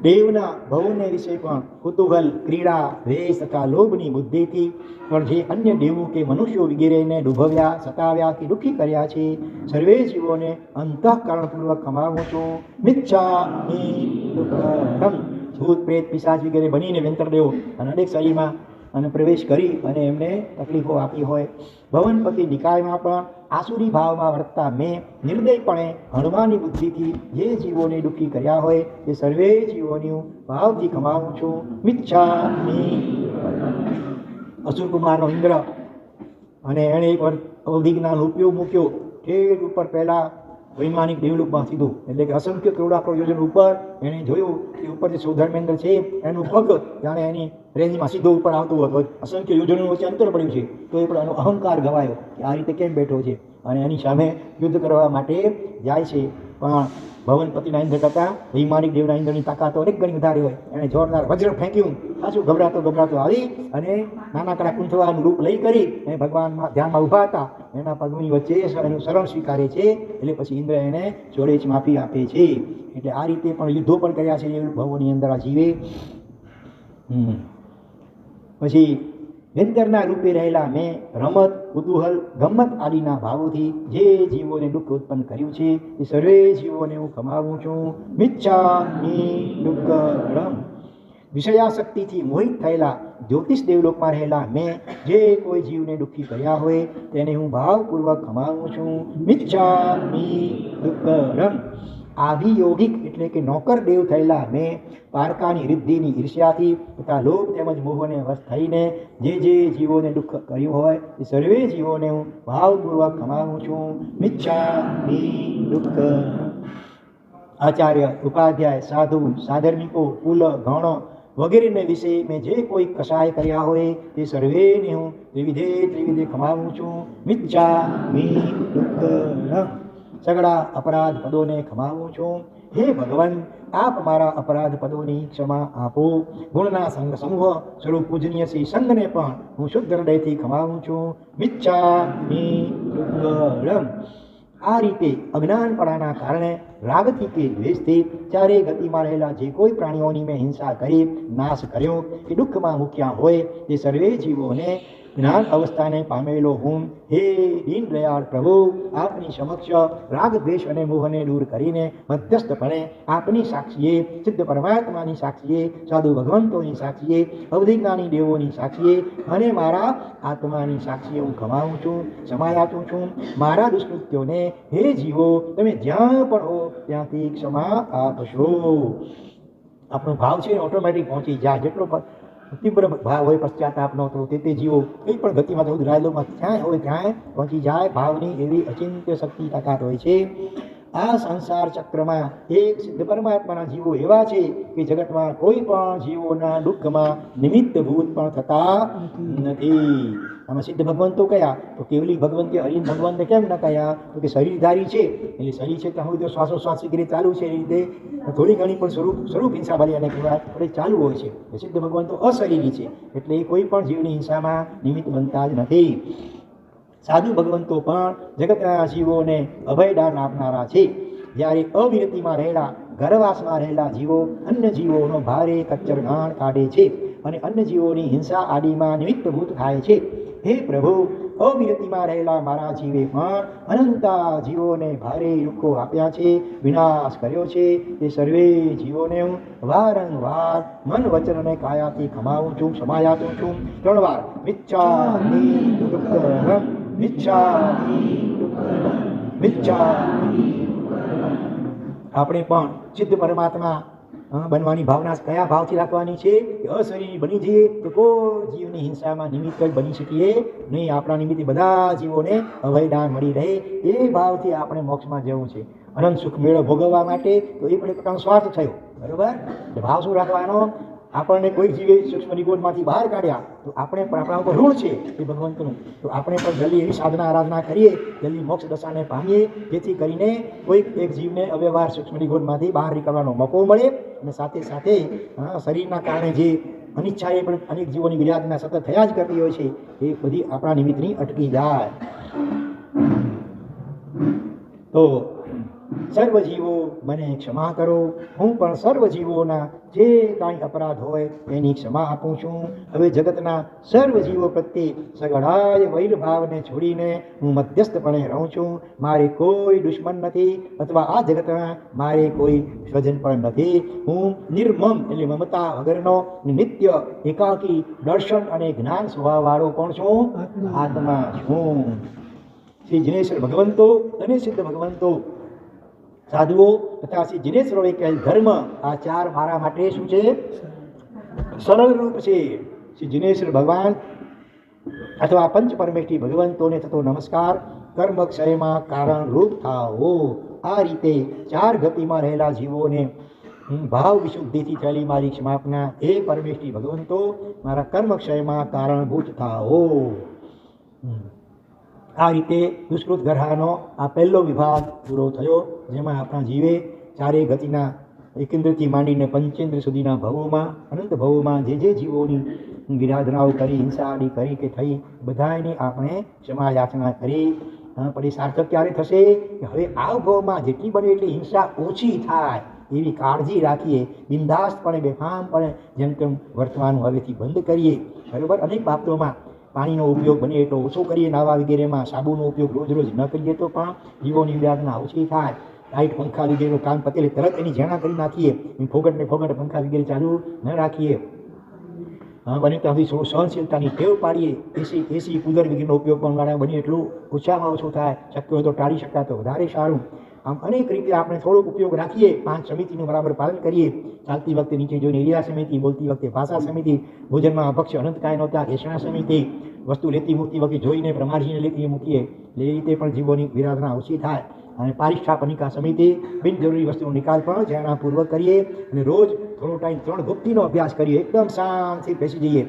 દેવના ભવોને વિશે પણ કુતૂહલ, ક્રીડા, દ્વેષ તથા લોભની બુદ્ધિથી પણ જે અન્ય દેવો કે મનુષ્યો વગેરેને ડૂબવ્યા, સતાવ્યા કે દુઃખી કર્યા છે સર્વે જીવોને અંતઃકરણપૂર્વક ખમાવું છું. મિચ્છામિ દુક્કડમ. ભૂત પ્રેત પિશાચ વગેરે બનીને વેંતરદેવો અને અનેક શરીરમાં અને પ્રવેશ કરી અને એમને તકલીફો આપી હોય. ભવનપતિ નિકાયમાં પણ આસુરી ભાવમાં વર્તતા મેં નિર્દયપણે હનુમાનની બુદ્ધિથી જે જીવોને દુઃખી કર્યા હોય તે સર્વે જીવોની ભાવથી કમાવું છું. મિચ્છામિ. અસુરકુમારનો ઇન્દ્ર અને એણે એક વાર અવધિજ્ઞાન ઉપયોગ મૂક્યો ઠેઠ ઉપર પહેલા વૈમાનિક દેવલોકમાં સીધું, એટલે કે અસંખ્ય કરોડાકરોડ યોજન ઉપર એણે જોયું કે ઉપર જે સૌધર્મેન્દ્ર છે એનું પગ જાણે એની રેન્જમાં સીધો ઉપર આવતું હતું. અસંખ્ય યોજનો વચ્ચે અંતર પડ્યું છે તો એ પણ એનો અહંકાર ગવાયો કે આ રીતે કેમ બેઠો છે, અને એની સામે યુદ્ધ કરવા માટે જાય છે. પણ ભવનપતિના ઇન્દ્ર કરતાં વૈમાનિક દેવના ઇન્દ્રની તાકાત અનેક ગણી વધારે હોય. એણે જોરદાર વજ્ર ફેંક્યું, પાછું ગભરાતો આવી અને નાનકડા કુંથવાનું રૂપ લઈ કરી એ ભગવાનમાં ધ્યાનમાં ઊભા હતા. એના પગની વચ્ચે એનું શરણ સ્વીકારે છે. એટલે પછી ઇન્દ્ર એને જોડે જ માફી આપે છે. એટલે આ રીતે પણ યુદ્ધો પણ કર્યા છે એ ભવોની અંદર આ જીવે. પછી વ્યંતરના રૂપે રહેલા મેં રમત, કુતૂહલ, ગમ્મત આદિના ભાવોથી જે જીવોને દુઃખ ઉત્પન્ન કર્યું છે એ સર્વે જીવોને હું કમાવું છું. મિચ્છામિ દુઃખમ. વિષયાશક્તિથી મોહિત થયેલા જ્યોતિષ દેવલોકમાં રહેલા મેં જે કોઈ જીવને દુઃખી કર્યા હોય તેને હું ભાવપૂર્વક કમાવું છું. મિચ્છામિ દુઃખમ. આધિયોગિક એટલે કે નોકર દેવ થયેલા મેં પારકાની રિદ્ધિની ઈર્ષ્યાથી તથા લોભ તેમજ મોહને વશ થઈને જે જીવોને દુઃખ કર્યું હોય એ સર્વે જીવોને હું ભાવપૂર્વક કમાવું છું. મિચ્છામિ દુઃખ. આચાર્ય, ઉપાધ્યાય, સાધુ, સાધર્મિકો, કુલ, ગણ વગેરેને વિશે મેં જે કોઈ કસાય કર્યા હોય તે સર્વેને હું ત્રિવિધે કમાવું છું. મિચ્છામિ દુઃખ. સગળા અપરાધ પદોને ખમાવું છું. હે ભગવાન, આપ મારા અપરાધ પદોની ક્ષમા આપો. ગુણના સંગ સમૂહ સ્વરૂપ પૂજનીય શ્રી સંઘને પણ હું શુદ્ધ હૃદયથી ખમાવું છું. મિચ્છામિ દુઃખમ. આ રીતે અજ્ઞાનપણાના કારણે રાગથી કે દ્વેષથી ચારે ગતિમાં રહેલા જે કોઈ પ્રાણીઓની મેં હિંસા કરી નાશ કર્યો કે દુઃખમાં મૂક્યા હોય તે સર્વે જીવોને જ્ઞાન અવસ્થાને પામેલો હું હે દીનદયાળ પ્રભુ આપની સમક્ષ રાગ દ્વેષ અને મોહને દૂર કરીને મધ્યસ્થપણે આપની સાક્ષીએ, સિદ્ધ પરમાત્માની સાક્ષીએ, સાધુ ભગવંતોની સાક્ષીએ, અવધિજ્ઞાની દેવોની સાક્ષીએ અને મારા આત્માની સાક્ષીએ હું કમાવું છું, સમાયાતું છું. મારા દુષ્કૃત્યોને હે જીવો તમે જ્યાં પણ હો ત્યાંથી ક્ષમા આપશો. આપણો ભાવ છે ઓટોમેટિક પહોંચી જાય. જેટલો તીવ્ર ભાવ હોય પશ્ચાતાપનો તો તે જીવો કંઈ પણ ગતિમાં થવું રાયલોમાં ક્યાંય હોય ત્યાં પહોંચી જાય. ભાવની એવી અચિંત્ય શક્તિ તાકાત હોય છે. આ સંસાર ચક્રમાં એક સિદ્ધ પરમાત્માના જીવો એવા છે કે જગતમાં કોઈ પણ જીવોના દુઃખમાં નિમિત્તભૂત પણ થતા નથી. આમાં સિદ્ધ ભગવંતો કયા તો કેવલી ભગવંતે હરિ ભગવંતે કેમ ન કયા તો કે શરીરધારી છે, એટલે શરીર છે ત્યાં સુધી શ્વાસોશ્વાસ વગેરે ચાલુ છે. એ રીતે થોડી ઘણી પણ સ્વરૂપ હિંસા ભરી અને થોડી ચાલુ હોય છે. સિદ્ધ ભગવંતો અશરીરી છે, એટલે એ કોઈ પણ જીવની હિંસામાં નિમિત્ત બનતા જ નથી. સાધુ ભગવંતો પણ જગતના જીવોને અભયદાન આપનારા છે. જ્યારે અવિરતિમાં રહેલા ઘરવાસમાં રહેલા જીવો અન્ય જીવોનો ભારે કચ્ચર ગાણ કાઢે છે અને અન્ય જીવોની હિંસા આદિમાં નિમિત્તભૂત થાય છે. હે પ્રભુ, અવિરતિમાં રહેલા મારા જીવે પણ અનંતા જીવોને ભારે દુઃખો આપ્યા છે, વિનાશ કર્યો છે. તે સર્વે જીવોને હું વારંવાર મન, વચન અને કાયાથી ખમાવું છું, સમાયાતું છું. 3 વાર મિચ્છામિ દુઃખમ, મિચ્છામિ દુઃખમ, મિચ્છામિ. આપણે પણ સિદ્ધ પરમાત્મા બનવાની ભાવના કયા ભાવથી રાખવાની છે કે અશરીરી બની જઈએ તો કોઈ જીવની હિંસામાં નિમિત્ત જ બની શકીએ નહીં. આપણા નિમિત્તે બધા જીવોને અભયદાન મળી રહે એ ભાવથી આપણે મોક્ષમાં જવું છે. અનંત સુખ મેળો ભોગવવા માટે તો એ પણ એક પ્રકારનો સ્વાર્થ થયો, બરોબર. ભાવ શું રાખવાનો? આપણને કોઈ જીવે સૂક્ષ્મ નિગોળમાંથી બહાર કાઢ્યા તો આપણે પણ આપણા ઉપર ઋણ છે એ ભગવંતનું, તો આપણે પણ જલ્દી એવી સાધના આરાધના કરીએ, જલ્દી મોક્ષ દશાને પામીએ, જેથી કરીને કોઈક એક જીવને અવ્યવહાર સૂક્ષ્મ નિગોળમાંથી બહાર નીકળવાનો મોકો મળે. અને સાથે સાથે શરીરના કારણે જે અનિચ્છાએ પણ અનેક જીવોની વિરાધના સતત થયા જ કરતી હોય છે એ બધી આપણા નિમિત્તની અટકી જાય. તો સર્વ જીવો મને ક્ષમા કરો, હું પણ સર્વ જીવોના જે કાંઈ અપરાધ હોય એની ક્ષમા આપું છું. હવે જગતના સર્વ જીવો પ્રત્યે સઘળાય વૈરભાવને છોડીને હું મધ્યસ્થપણે રહું છું. મારે કોઈ દુશ્મન નથી અથવા આ જગતમાં મારે કોઈ સ્વજન પણ નથી. હું નિર્મમ એટલે મમતા વગરનો નિત્ય એકાકી દર્શન અને જ્ઞાન સ્વભાવવાળો કોણ છું? આત્મા છું. શ્રી જિનેશ્વર ભગવંતો અને સિદ્ધ ભગવંતો સાધુઓ તથા શ્રી જિનેશ્વરોએ કહેલ ધર્મ આ ચાર મારા માટે શું છે? સરળ રૂપ છે. શ્રી જિનેશ્વર ભગવાન અથવા પંચ પરમેષ્ઠી ભગવંતોને થતો નમસ્કાર કર્મક્ષયમાં કારણરૂપ થાઓ. આ રીતે ચાર ગતિમાં રહેલા જીવોને ભાવ વિશુદ્ધિથી થયેલી મારી ક્ષમાપના હે પરમેષ્ઠી ભગવંતો મારા કર્મક્ષયમાં કારણભૂત થાઓ. આ રીતે દુષ્કૃત ગ્રહાનો આ પહેલો વિભાગ પૂરો થયો, જેમાં આપણા જીવે ચારે ગતિના એકેન્દ્રથી માંડીને પંચેન્દ્ર સુધીના ભવોમાં અનંત ભવોમાં જે જે જીવોની વિરાધનાઓ કરી, હિંસા આદિ કરી કે થઈ, બધાને આપણે ક્ષમા યાચના કરી. પછી સાર્થક ક્યારે થશે કે હવે આ ભવમાં જેટલી બને એટલી હિંસા ઓછી થાય એવી કાળજી રાખીએ, બિંદાસ્તપણે બેફામપણે જેમ તેમ વર્તવાનું હવેથી બંધ કરીએ. બરાબર, અનેક બાબતોમાં પાણીનો ઉપયોગ બને એટલો ઓછો કરીએ, નાવા વગેરેમાં સાબુનો ઉપયોગ રોજ રોજ ન કરીએ તો પણ જીવોની વિરાધના ઓછી થાય. લાઇટ પંખા વગેરેનું કામ પતેલે તરત એની ઝેણા કરી નાખીએ, ફોગટ પંખા વગેરે ચાલુ ન રાખીએ. બને ત્યાં સુધી સહનશીલતાની ટેવ પાડીએ. એસી કુલર વગેરેનો ઉપયોગ પણ બને એટલું ઓછામાં ઓછો થાય, શક્ય હોય તો ટાળી શકાય તો વધારે સારું. આમ અનેક રીતે આપણે થોડોક ઉપયોગ રાખીએ. 5 સમિતિનું બરાબર પાલન કરીએ. ચાલતી વખતે નીચે જોઈને એરિયા સમિતિ, બોલતી વખતે ભાષા સમિતિ, ભોજનમાં અભક્ષ્ય અનંત કાંઈ નહોતા એષણા સમિતિ, વસ્તુ લેતી મૂકતી વખતે જોઈને બ્રહ્માજીને લેતી મૂકીએ. એ રીતે પણ જીવોની વિરાધના ઓછી થાય. અને પારિષ્ઠાપનિકા સમિતિ, બિનજરૂરી વસ્તુનો નિકાલ પણ ઝારણાપૂર્વક કરીએ. અને રોજ થોડો ટાઈમ 3 ગુપ્તીનો અભ્યાસ કરીએ. એકદમ શાંતિથી બેસી જઈએ.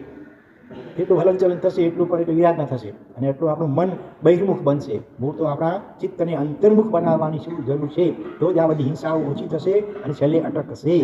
એટલું હલનચલન થશે એટલું પણ એટલું વિરાધના થશે અને એટલું આપણું મન બહિર્મુખ બનશે. મૂળ તો આપણા ચિત્તને અંતર્મુખ બનાવવાની શું જરૂર છે? તો જ આ બધી હિંસાઓ ઓછી થશે અને છેલ્લે અટકશે.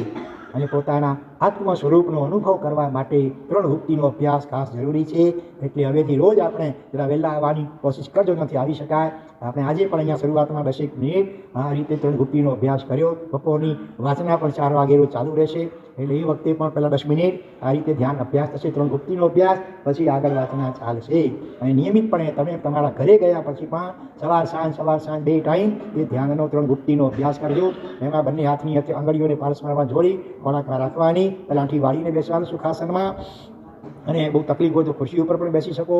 અને પોતાના આત્મ સ્વરૂપનો અનુભવ કરવા માટે 3 ગુપ્તીનો અભ્યાસ ખાસ જરૂરી છે. એટલે હવેથી રોજ આપણે જરા વહેલા આવવાની કોશિશ કરજો, નથી આવી શકાય. આપણે આજે પણ અહીંયા શરૂઆતમાં 10 મિનિટ આ રીતે 3 ગુપ્તીનો અભ્યાસ કર્યો. બપોરની વાંચના પણ 4 વાગે રોજ ચાલુ રહેશે. એટલે એ વખતે પણ પહેલાં 10 મિનિટ આ રીતે ધ્યાન અભ્યાસ થશે. 3 ગુપ્તીનો અભ્યાસ, પછી આગળ વાંચના ચાલશે. અને નિયમિતપણે તમે તમારા ઘરે ગયા પછી પણ સવાર સાંજ 2 ટાઈમ એ ધ્યાનનો 3 ગુપ્તીનો અભ્યાસ કરજો. એમાં બંને હાથની આંગળીઓને પારસ્પરમાં જોડી ખોળાકમાં રાખવાની, પહેલાંથી વાળીને બેસવાનું સુખાસનમાં. અને બહુ તકલીફ હોય તો ખુરશી ઉપર પણ બેસી શકો.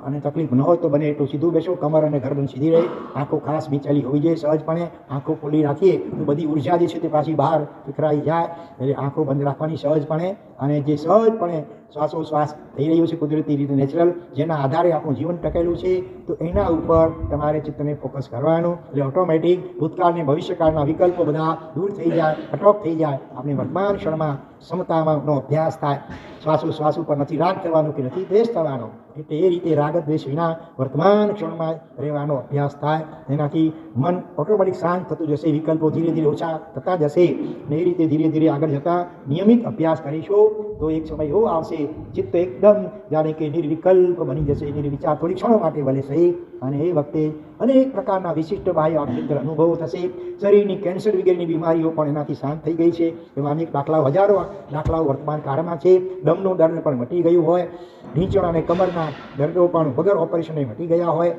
અને તકલીફ ન હોય તો બને એટલું સીધું બેસો, કમર અને ગરદન સીધી રહે, આંખો ખાસ બીચેલી હોવી જોઈએ. સહજપણે આંખો ખોલી રાખીએ તો બધી ઉર્જા જે છે તે પાછી બહાર વિખરાઈ જાય. એટલે આંખો બંધ રાખવાની સહજપણે. અને જે સહજપણે શ્વાસોશ્વાસ થઈ રહ્યું છે કુદરતી રીતે નેચરલ, જેના આધારે આપણું જીવન ટકેલું છે, તો એના ઉપર તમારે ચિત્તને ફોકસ કરવાનું. એટલે ઓટોમેટિક ભૂતકાળ અને ભવિષ્યકાળના વિકલ્પો બધા દૂર થઈ જાય, કટઓફ થઈ જાય. આપણે વર્તમાન ક્ષણમાં સમતાનો અભ્યાસ થાય. શ્વાસોશ્વાસ ઉપર નથી રાગ કરવાનો કે નથી દ્વેષ થવાનો. એટલે એ રીતે રાગ દ્વેષ વિના વર્તમાન ક્ષણમાં રહેવાનો અભ્યાસ થાય. એનાથી મન ઓટોમેટિક શાંત થતું જશે, વિકલ્પો ધીરે ધીરે ઓછા થતા જશે. અને એ રીતે ધીરે ધીરે આગળ જતાં નિયમિત અભ્યાસ કરીશું તો એક સમય એવો આવશે ચિત્ત એકદમ જાણે કે નિર્વિકલ્પ બની જશે. નિર્વિચાર થોડી ક્ષણો માટે ભલે સહી. અને એ વખતે અનેક પ્રકારના વિશિષ્ટ બાહ્ય અભ્યંતર અનુભવો થશે. શરીરની કેન્સર વગેરેની બીમારીઓ પણ એનાથી શાંત થઈ ગઈ છે. એવા અનેક દાખલાઓ, હજારો દાખલાઓ વર્તમાન કાળમાં છે. દમનું દર્દ પણ મટી ગયું હોય, ઢીંચણ અને કમરના દર્દો પણ વગર ઓપરેશને મટી ગયા હોય.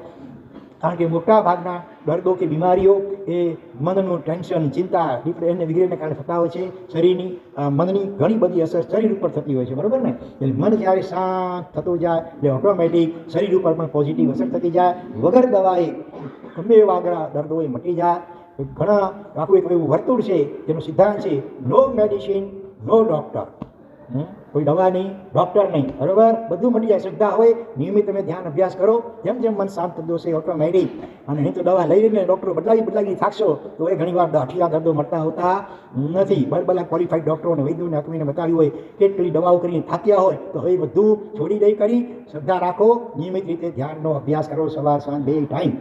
કારણ કે મોટા ભાગના દર્દો કે બીમારીઓ એ મનનું ટેન્શન, ચિંતા, ડિપ્રેશન વગેરેને કારણે થતા હોય છે. શરીરની મનની ઘણી બધી અસર શરીર ઉપર થતી હોય છે, બરાબર ને? એટલે મન જ્યારે શાંત થતું જાય એટલે ઓટોમેટિક શરીર ઉપર પણ પોઝિટિવ અસર થતી જાય. વગર દવાએ ગમે એવા આગળ દર્દો એ મટી જાય. ઘણા આખું એક એવું વર્તુળ છે જેનો સિદ્ધાંત છે નો મેડિસિન નો ડૉક્ટર. કોઈ દવા નહીં, ડૉક્ટર નહીં, બરાબર? બધું મળી જાય. શ્રદ્ધા હોય, નિયમિત તમે ધ્યાન અભ્યાસ કરો, જેમ જેમ મન શાંત થતું હશે ઓટોમેટિક. અને નહીં તો દવા લઈ લઈને ડૉક્ટરો બદલાવી થાકશો તો એ ઘણીવાર આઠિયા દર્દો મળતા હોતા નથી. બરાબર, ક્વોલિફાઈડ ડૉક્ટરોને વૈદ્યોને હકમીને બતાવ્યું હોય, કેટલી દવાઓ કરીને થાક્યા હોય તો હવે બધું છોડી દઈ કરી શ્રદ્ધા રાખો. નિયમિત રીતે ધ્યાનનો અભ્યાસ કરો, સવાર સાંજ 2 ટાઈમ.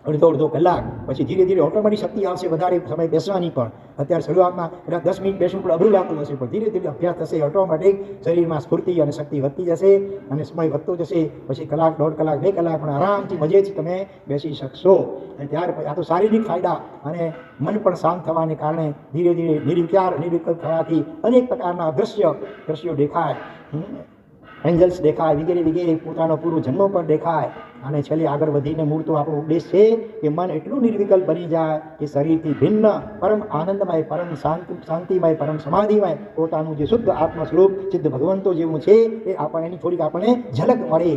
અડધો કલાક, પછી ધીરે ધીરે ઓટોમેટિક શક્તિ આવશે વધારે સમય બેસવાની. પણ અત્યારે શરૂઆતમાં કદાચ 10 મિનિટ બેસવું પણ અઘરું લાગતું હશે, પણ ધીરે ધીરે અભ્યાસ થશે, ઓટોમેટિક શરીરમાં સ્ફૂર્તિ અને શક્તિ વધતી જશે અને સમય વધતો જશે. પછી કલાક, 1.5 કલાક, 2 કલાક પણ આરામથી મજેથી તમે બેસી શકશો. અને ત્યાર પછી આ તો શારીરિક ફાયદા અને મન પણ શાંત થવાને કારણે ધીરે ધીરે નિર્વિચાર નિર્વિકલ્પ થવાથી અનેક પ્રકારના દ્રશ્યો દેખાય, એન્જલ્સ દેખાય, વગેરે વગેરે, પોતાનો પૂરો જન્મ પણ દેખાય. અને છેલ્લે આગળ વધીને મૂળ તો આપણો ઉદ્દેશ છે કે મન એટલું નિર્વિકલ્પ બની જાય કે શરીરથી ભિન્ન પરમ આનંદમય, પરમ શાંતિમય, પરમ સમાધિમય પોતાનું જે શુદ્ધ આત્મ સ્વરૂપ સિદ્ધ ભગવંતો જેવું છે એ એની થોડીક આપણને ઝલક મળે,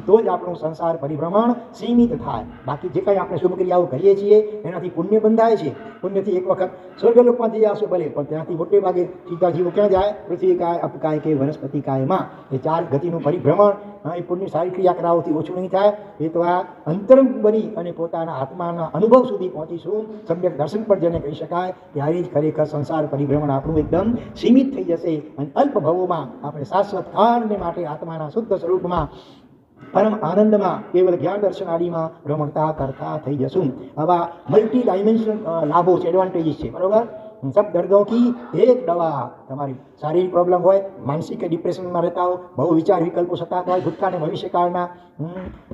તો જ આપણું સંસાર પરિભ્રમણ સીમિત થાય. બાકી જે કંઈ આપણે શુભ ક્રિયાઓ કરીએ છીએ એનાથી પુણ્ય બંધાય છે. પુણ્યથી એક વખત સ્વર્ગલોકમાં જઈ આવશો ભલે, પણ ત્યાંથી મોટે ભાગે સીધા જીવો ક્યાં જાય? પૃથ્વી કાય, અપકાય કે વનસ્પતિ કાયમાં. એ 4 ગતિનું પરિભ્રમણ એ પુણ્ય સારી ક્રિયા કરાવોથી ઓછું નહીં થાય. એ તો આ અંતરંગ બની અને પોતાના આત્માના અનુભવ સુધી પહોંચીશું. સમ્યક દર્શન પર જેને કહી શકાય ત્યારે જ ખરેખર સંસાર પરિભ્રમણ આપણું એકદમ સીમિત થઈ જશે અને અલ્પ ભવોમાં આપણે શાશ્વત કાળને માટે આત્માના શુદ્ધ સ્વરૂપમાં પરમ આનંદમાં કેવલ જ્ઞાન દર્શન આદિમાં રમણતા કરતા થઈ જશું. આવા મલ્ટી ડાયમેન્શન લાભો છે, એડવાન્ટેજીસ છે, બરોબર. सब दर्दों की एक दवा. તમારી શારીરિક પ્રોબ્લેમ હોય, માનસિક ડિપ્રેશનમાં રહેતા હો, બહુ વિચાર વિકલ્પો સતાતા હોય, ભૂતકાળ અને ભવિષ્યકાળના,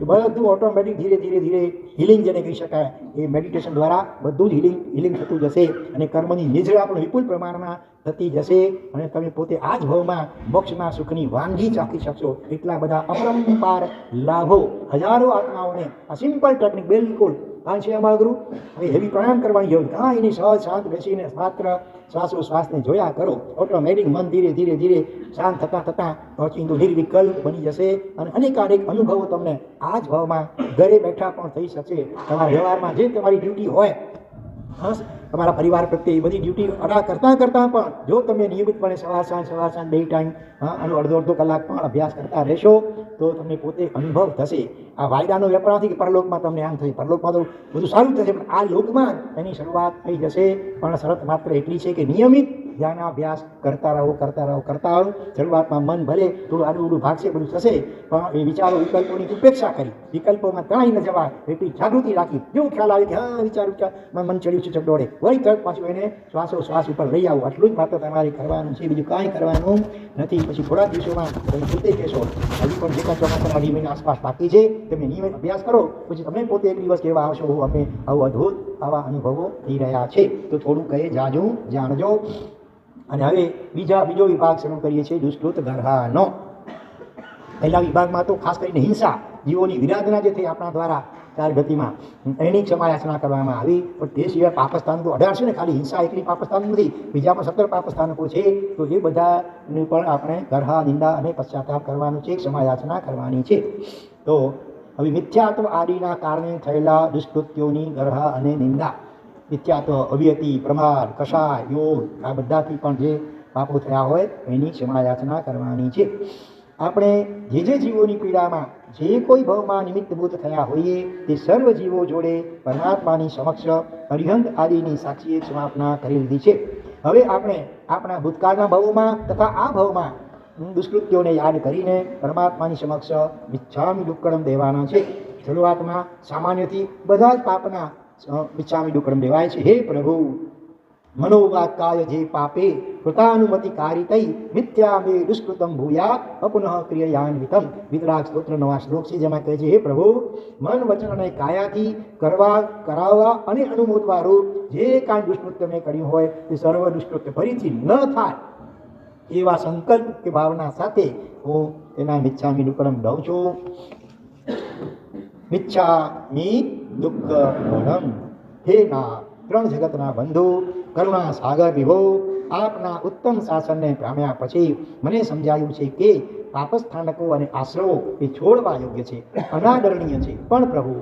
બધું ઓટોમેટિક ધીરે ધીરે હિલિંગ જેને કહી શકાય એ મેડિટેશન દ્વારા બધું જ હિલિંગ થતું જશે અને કર્મની નિજરા પણ વિપુલ પ્રમાણમાં થતી જશે અને તમે પોતે આ જ ભાવમાં મોક્ષના સુખની વાનગી ચાખી શકશો. એટલા બધા અપરંપાર લાભો હજારો આત્માઓને આ સિમ્પલ ટેકનિક બિલકુલ આ છે. આમાં અઘરું હવે હેવી પ્રાણાયામ કરવાની જરૂર કાંઈ એની સહજ શાંત બેસીને માત્ર શ્વાસોશ્વાસને જોયા કરો. ઓટોમેટિક મન ધીરે ધીરે શાંત થતાં પહોંચીને નિર્વિકલ્પ બની જશે અને અનેકાનેક અનુભવો તમને આ જ ભાવમાં ઘરે બેઠા પણ થઈ શકશે. તમારા વ્યવહારમાં જે તમારી ડ્યુટી હોય, તમારા પરિવાર પ્રત્યે એ બધી ડ્યુટી અડા કરતાં પણ જો તમે નિયમિતપણે સવાર સાંજ 2 ટાઈમ અને અડધો કલાક પણ અભ્યાસ કરતા રહેશો તો તમને પોતે અનુભવ થશે. આ વાયદાનો વેપાર નથી કે પરલોકમાં તમને આમ થશે, પરલોકમાં તો બધું સારું થશે, પણ આ લોકમાં એની શરૂઆત થઈ જશે. પણ શરત માત્ર એટલી છે કે નિયમિત ધ્યાન અભ્યાસ કરતા રહો. શરૂઆતમાં મન ભલે થોડું આડું ભાગશે, બધું થશે, પણ એ વિચારો વિકલ્પોની ઉપેક્ષા કરી, વિકલ્પોમાં તણાઈ ન જવાય એટલી જાગૃતિ રાખી. જેવું ખ્યાલ આવે કે હા વિચારમાં મન ચડ્યું છે ચકડોળે, વળી તરત પાછું એને શ્વાસ ઉપર લઈ આવું. આટલું જ માત્ર તમારે કરવાનું છે, બીજું કાંઈ કરવાનું નથી. પછી થોડા દિવસોમાં તમે પોતે કહેશો હજી પણ જે કાંઈ ચોમાસાના 2 મહિના આસપાસ બાકી છે તમે નિયમિત અભ્યાસ કરો, પછી તમે પોતે એક દિવસ કહેવા આવશો અમે આવું અદ્ભુત આવા અનુભવો થઈ રહ્યા છે. તો થોડું કહે જાજુ જાણજો. અને હવે બીજો વિભાગ શરૂ કરીએ છીએ દુષ્કૃત ગર્હાનો. પહેલા વિભાગમાં તો ખાસ કરીને હિંસા, જીવોની વિરાધના જે થઈ આપણા દ્વારા 4 ગતિમાં એની ક્ષમાયાચના કરવામાં આવી. પણ તે સિવાય પાપસ્થાન તો 18 છે ને, ખાલી હિંસા એકલી પાપસ્થાન નથી, બીજા પણ 17 પાપસ્થાનકો છે. તો એ બધાની પણ આપણે ગર્હા, નિંદા અને પશ્ચાતાપ કરવાનું છે, ક્ષમાયાચના કરવાની છે. તો હવે મિથ્યાત્વ આદિના કારણે થયેલા દુષ્કૃત્યોની ગર્હા અને નિંદા, મિથ્યાત્વ, અવિયતિ, પ્રમાદ, કષાય, યોગ, આ બધાથી પણ જે પાપો થયા હોય એની ક્ષમાયાચના કરવાની છે. આપણે જે જીવોની પીડામાં જે કોઈ ભવમાં નિમિત્તભૂત થયા હોઈએ તે સર્વ જીવો જોડે પરમાત્માની સમક્ષ અરિહંત આદિની સાક્ષીએ ક્ષમાપના કરી લીધી છે. હવે આપણે આપણા ભૂતકાળના ભવોમાં તથા આ ભવમાં દુષ્કૃત્યોને યાદ કરીને પરમાત્માની સમક્ષ મિચ્છામિ દુક્કડમ દેવાના છે. શરૂઆતમાં સામાન્યથી બધા જ પાપના મિચ્છામિ દુક્કડમ દેવાય છે. હે પ્રભુ, મનોવાક્કાય જે પાપે કૃતાનુમતિ કારિતૈ મિથ્યા મે દુષ્કૃતમ ભૂયા અપુનઃ ક્રિયાન્વિતમ. વિતરાગ સ્તોત્ર 9 શ્લોક છે, જેમાં કહે છે હે પ્રભુ, મન વચન અને કાયાથી કરાવવા અને અનુમોદવા રૂપ જે કાંઈ દુષ્કૃત્ય મેં કર્યું હોય તે સર્વ દુષ્કૃત્ય ફરીથી ન થાય એવા સંકલ્પ કે ભાવના સાથે હું તેના મિચ્છામિ દુક્કડમ દઉં છું. મિચ્છામિ દુક્કડમ. હે ના 3 જગતના બંધુ, કરુણા સાગર વિભો, આપના ઉત્તમ શાસનને પામ્યા પછી મને સમજાયું છે કે પાપસ્થાનકો અને આશ્રવો એ છોડવા યોગ્ય છે, અનાદરણીય છે. પણ પ્રભુ,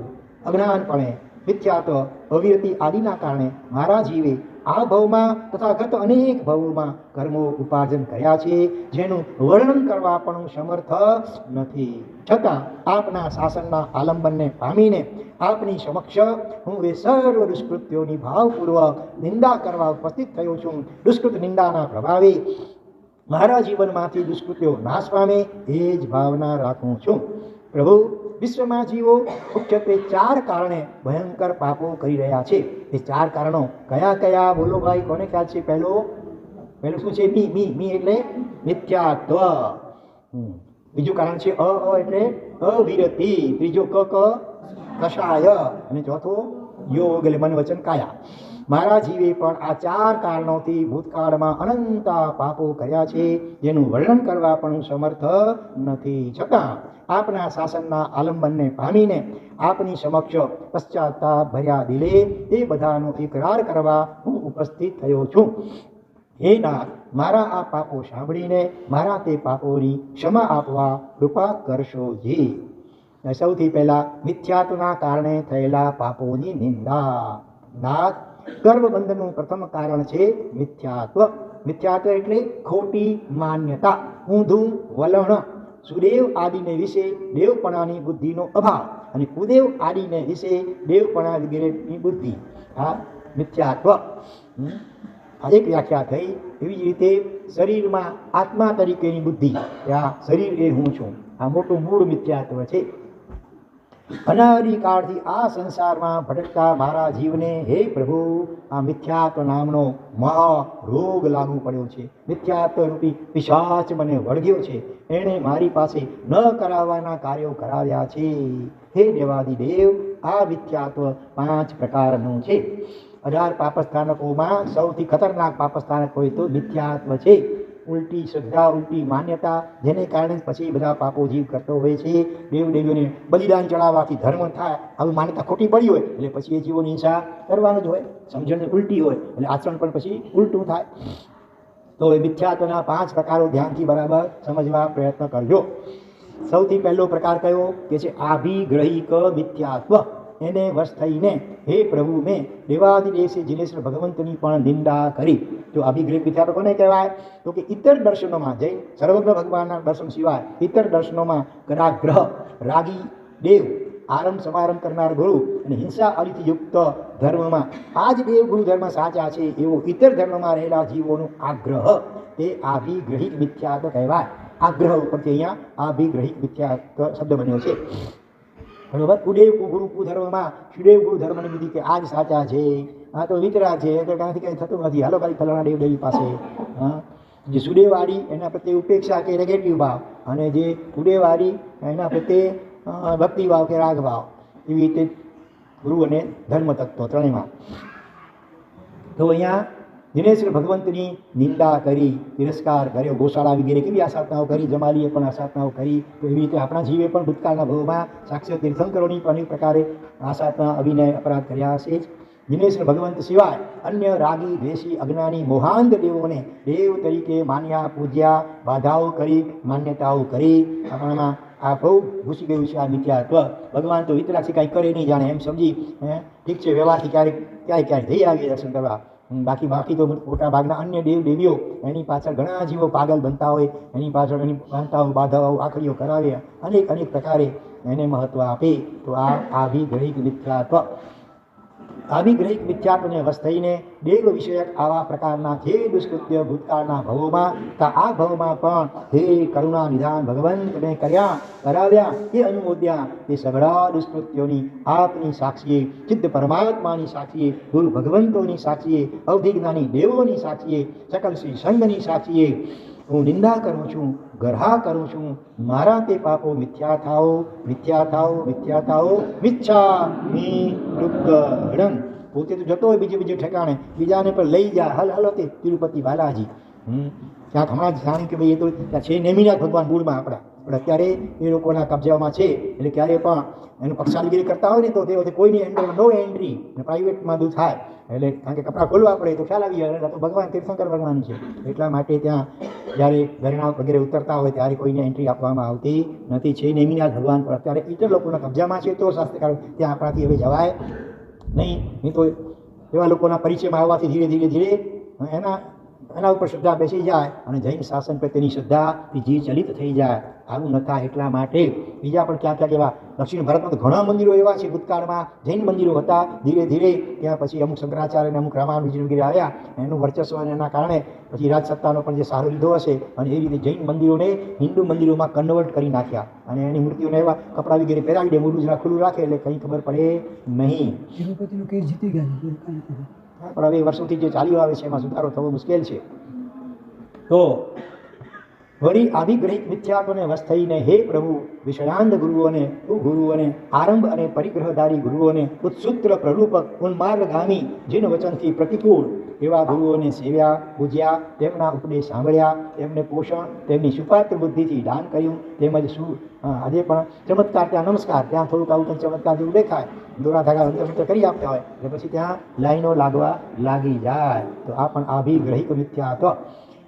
અજ્ઞાનપણે મિથ્યાત્વ, અવિરતિ આદિના કારણે મારા જીવે આ ભવમાં તથા ગત અનેક ભવોમાં કર્મો ઉપાર્જન કર્યા છે, જેનું વર્ણન કરવા પણ સમર્થ નથી. છતાં આપના શાસનના આલંબનને પામીને આપની સમક્ષ હું એ સર્વ દુષ્કૃત્યોની ભાવપૂર્વક નિંદા કરવા ઉપસ્થિત થયો છું. દુષ્કૃત નિંદાના પ્રભાવે મારા જીવનમાંથી દુષ્કૃત્યો નાશ પામે એ જ ભાવના રાખું છું. પ્રભુ વિશ્વમાં જીવો મુખ્યત્વે 4 કારણે ભયંકર પાપો કરી રહ્યા છે. એ 4 કારણો કયા કયા બોલો ભાઈ, કોને ખ્યાલ છે? પહેલું શું છે? મી એટલે મિથ્યાત્વ. બીજું કારણ છે અ એટલે અવિરતિ. ત્રીજો ક કષાય. અને ચોથો યોગ એટલે મન વચન કાયા. મારા જીવે પણ આ 4 કારણોથી ભૂતકાળમાં અનંત પાપો કર્યા છે, જેનું વર્ણન કરવા પણ હું સમર્થ નથી. છતાં આપના શાસનના આલંબનને પામીને આપની સમક્ષ પશ્ચાતાપ ભર્યા દિલે એ બધાનો ઇકરાર કરવા હું ઉપસ્થિત થયો છું. હે નાથ, મારા આ પાપો સાંભળીને મારા તે પાપોની ક્ષમા આપવા કૃપા કરશો જી. સૌથી પહેલા મિથ્યાત્વના કારણે થયેલા પાપોની નિંદા. નાથ, ગર્ભબંધનનું પ્રથમ કારણ છે મિથ્યાત્વ. મિથ્યાત્વ એટલે ખોટી માન્યતા, ઊંધું વલણ. સુદેવ આદિને વિશે દેવપણાની બુદ્ધિનો અભાવ અને કુદેવ આદિને વિશે દેવપણા વગેરેની બુદ્ધિ, આ મિથ્યાત્વ. આ એક વ્યાખ્યા થઈ. એવી જ રીતે શરીરમાં આત્મા તરીકેની બુદ્ધિ, આ શરીર એ હું છું, આ મોટું મૂળ મિથ્યાત્વ છે. અનાદિકાળથી આ સંસારમાં ભટકતા મારા જીવને હે પ્રભુ આ મિથ્યાત્વ નામનો મહા રોગ લાગુ પડ્યો છે. મિથ્યાત્વ રૂપી પિશાચ મને વળગ્યો છે. એણે મારી પાસે ન કરાવવાના કાર્યો કરાવ્યા છે. હે દેવાદિદેવ, આ મિથ્યાત્વ 5 પ્રકારનું છે. 18 પાપસ્થાનકોમાં સૌથી ખતરનાક પાપસ્થાનક હોય તો મિથ્યાત્વ છે. ઉલટી શ્રદ્ધા, ઉલટી માન્યતા, જેને કારણે પછી બધા પાપો જીવ કરતો હોય છે. દેવદેવીઓને બલિદાન ચડાવવાથી ધર્મ થાય, આવી માન્યતા ખોટી પડી હોય એટલે પછી એ જીવોની હિંસા કરવાનું જ હોય. સમજણ ઉલટી હોય એટલે આચરણ પણ પછી ઉલટું થાય. તો એ મિથ્યાત્વના 5 પ્રકારો ધ્યાનથી બરાબર સમજવા પ્રયત્ન કરજો. સૌથી પહેલો પ્રકાર કયો કે છે આભિગ્રહિક મિથ્યાત્વ. એને વશ થઈને હે પ્રભુ મેં દેવાદિદેશે જીનેશ્વર ભગવંતની પણ નિંદા કરી. જો અભિગ્રહિક મિથ્યાત્વ કોને કહેવાય? તો કે ઇતર દર્શનોમાં જઈ સર્વજ્ઞ ભગવાનના દર્શન સિવાય ઇતર દર્શનોમાં કરાગ્રહ, રાગી દેવ, આરંભ સમારંભ કરનાર ગુરુ અને હિંસા આદિથી યુક્ત ધર્મમાં આ જ દેવ ગુરુ ધર્મ સાચા છે એવો ઇતર ધર્મમાં રહેલા જીવોનો આગ્રહ, તે આભિગ્રહિક મિથ્યાત્વ કહેવાય. આગ્રહ ઉપરથી અહીંયા આભિગ્રહિક મિથ્યાત્વ શબ્દ બન્યો છે. બરોબર. કુદેવ ગુરુ કુધર્મમાં સુદેવ ગુરુ ધર્મની બુદ્ધિ કે આ જ સાચા છે, આ તો વિતરા છે, તો ત્યાંથી કંઈ થતું નથી, હાલો ખાલી ફલાણા દેવદેવી પાસે. જે સુદેવવાળી એના પ્રત્યે ઉપેક્ષા કે નેગેટિવ ભાવ, અને જે કુદેવવાળી એના પ્રત્યે ભક્તિભાવ કે રાગભાવ, એવી રીતે ગુરુ અને ધર્મ તત્વો ત્રણેયમાં. તો અહીંયા દિનેશ્વર ભગવંતની નિંદા કરી, તિરસ્કાર કર્યો. ગોશાળા વગેરે કેવી આસાધનાઓ કરી, જમાલીએ પણ આસાધનાઓ કરી. તો એવી રીતે આપણા જીવે પણ ભૂતકાળના ભવમાં સાક્ષાત તીર્થંકરોની પણ અનેક પ્રકારે આસાધના, અભિનય, અપરાધ કર્યા છે જ. દિનેશ્વર ભગવંત સિવાય અન્ય રાગી, દ્વેષી, અજ્ઞાની, મોહાંધ દેવોને દેવ તરીકે માન્યા, પૂજ્યા, બાધાઓ કરી, માન્યતાઓ કરી. આપણામાં આ બહુ ઘૂસી ગયું છે આ મિથ્યાત્વ. ભગવાન તો વિતરાક્ષી કાંઈ કરે નહીં જાણે એમ સમજી ઠીક છે, વ્યવહારથી ક્યારેક જઈ આવીએ દર્શન કરવા. બાકી તો મોટા ભાગના અન્ય દેવ દેવીઓ એની પાછળ ઘણા જીવો પાગલ બનતા હોય, એની પાછળ એની બાંધતાઓ, બાધાઓ, આખડીઓ કરાવે, અનેક પ્રકારે એને મહત્વ આપે. તો આ આભિગ્રહિક મિથ્યાત્વ. આભિગ્રહિક મિથ્યાત્વને વશ થઈને દેવ વિષયક આવા પ્રકારના જે દુષ્કૃત્ય ભૂતકાળના ભવોમાં આ ભવમાં પણ હે કરુણા નિધાન ભગવંત મેં કરાવ્યા એ અનુમોદ્યા. એ સઘળા દુષ્કૃત્યોની આપની સાક્ષીએ, સિદ્ધ પરમાત્માની સાક્ષીએ, ગુરુ ભગવંતોની સાક્ષીએ, અવધિજ્ઞાની દેવોની સાક્ષીએ, સકલ શ્રી સંઘની સાક્ષીએ હું નિંદા કરું છું, ગરહા કરું છું. મારા તે પાપો મિથ્યા થાઓ મિચ્છામિ દુક્કડં. પોતે તો જતો હોય બીજે ઠેકાણે, બીજાને પણ લઈ જાય, હલો તે તિરુપતિ બાલાજી. ત્યાં હમણાં જ જાણી કે ભાઈ એ તો ત્યાં છે નેમિનાથ ભગવાન મૂળમાં આપણા, પણ અત્યારે એ લોકોના કબજામાં છે. એટલે ક્યારે પણ એનું પક્ષાદગીરી કરતા હોય ને તો તે વખતે કોઈની નો એન્ટ્રી, પ્રાઇવેટમાં દૂધ થાય એટલે કારણ કે કપડાં ખોલવા પડે તો ખ્યાલ આવી જાય તો ભગવાન તીર્થંકર ભગવાન છે. એટલા માટે ત્યાં જ્યારે ઘરેણાં વગેરે ઉતરતા હોય ત્યારે કોઈને એન્ટ્રી આપવામાં આવતી નથી. છે નેમિનાથ ભગવાન પણ અત્યારે ઇતર લોકોના કબજામાં છે, તો શાસ્ત્રકારો ત્યાં આપણાથી હવે જવાય નહીં. તો એવા લોકોના પરિચયમાં આવવાથી ધીરે ધીરે એના એના ઉપર શ્રદ્ધા બેસી જાય અને જૈન શાસન પ્રત્યેની શ્રદ્ધાથી જીવ ચલિત થઈ જાય. આવું ન થાય એટલા માટે બીજા પણ ક્યાં ક્યાંક એવા દક્ષિણ ભારતમાં તો ઘણા મંદિરો એવા છે. ભૂતકાળમાં જૈન મંદિરો હતા. ધીરે ધીરે ત્યાં પછી અમુક શંકરાચાર્ય અને અમુક રામાનુજ વગેરે આવ્યા. એનું વર્ચસ્વ અને એના કારણે પછી રાજસત્તાનો પણ જે સારો લીધો હશે અને એ રીતે જૈન મંદિરોને હિન્દુ મંદિરોમાં કન્વર્ટ કરી નાખ્યા અને એની મૂર્તિઓને એવા કપડાં વગેરે પહેરાવી દે, મોઢું જરા ખુલ્લું રાખે એટલે કંઈ ખબર પડે નહીં. તિરુપતિનું કેસ જીતી ગયા. પણ હવે વર્ષોથી જે ચાલ્યું આવે છે એમાં સુધારો થવો મુશ્કેલ છે. તો વળી આભિગ્રહિક મિથ્યાત્વને વશ થઈને હે પ્રભુ, વિષયાંધ ગુરુઓને, ગુરુઓને આરંભ અને પરિગ્રહધારી ગુરુઓને, ઉત્સૂત્ર પ્રરૂપક ઉન્માર્ગગામી જીન વચનથી પ્રતિકૂળ એવા ગુરુઓને સેવ્યા, પૂજ્યા, તેમના ઉપદેશ સાંભળ્યા, તેમને પોષણ તેમની સુપાત્ર બુદ્ધિથી દાન કર્યું. તેમજ શું આજે પણ ચમત્કાર, ત્યાં નમસ્કાર, ત્યાં થોડુંક આવું કંઈ ચમત્કાર જેવું દેખાય, દોરા ધાગા અંતર કરી આપતા હોય એટલે પછી ત્યાં લાઈનો લાગવા લાગી જાય. તો આ પણ આભિગ્રહિક મિથ્યાત્વ.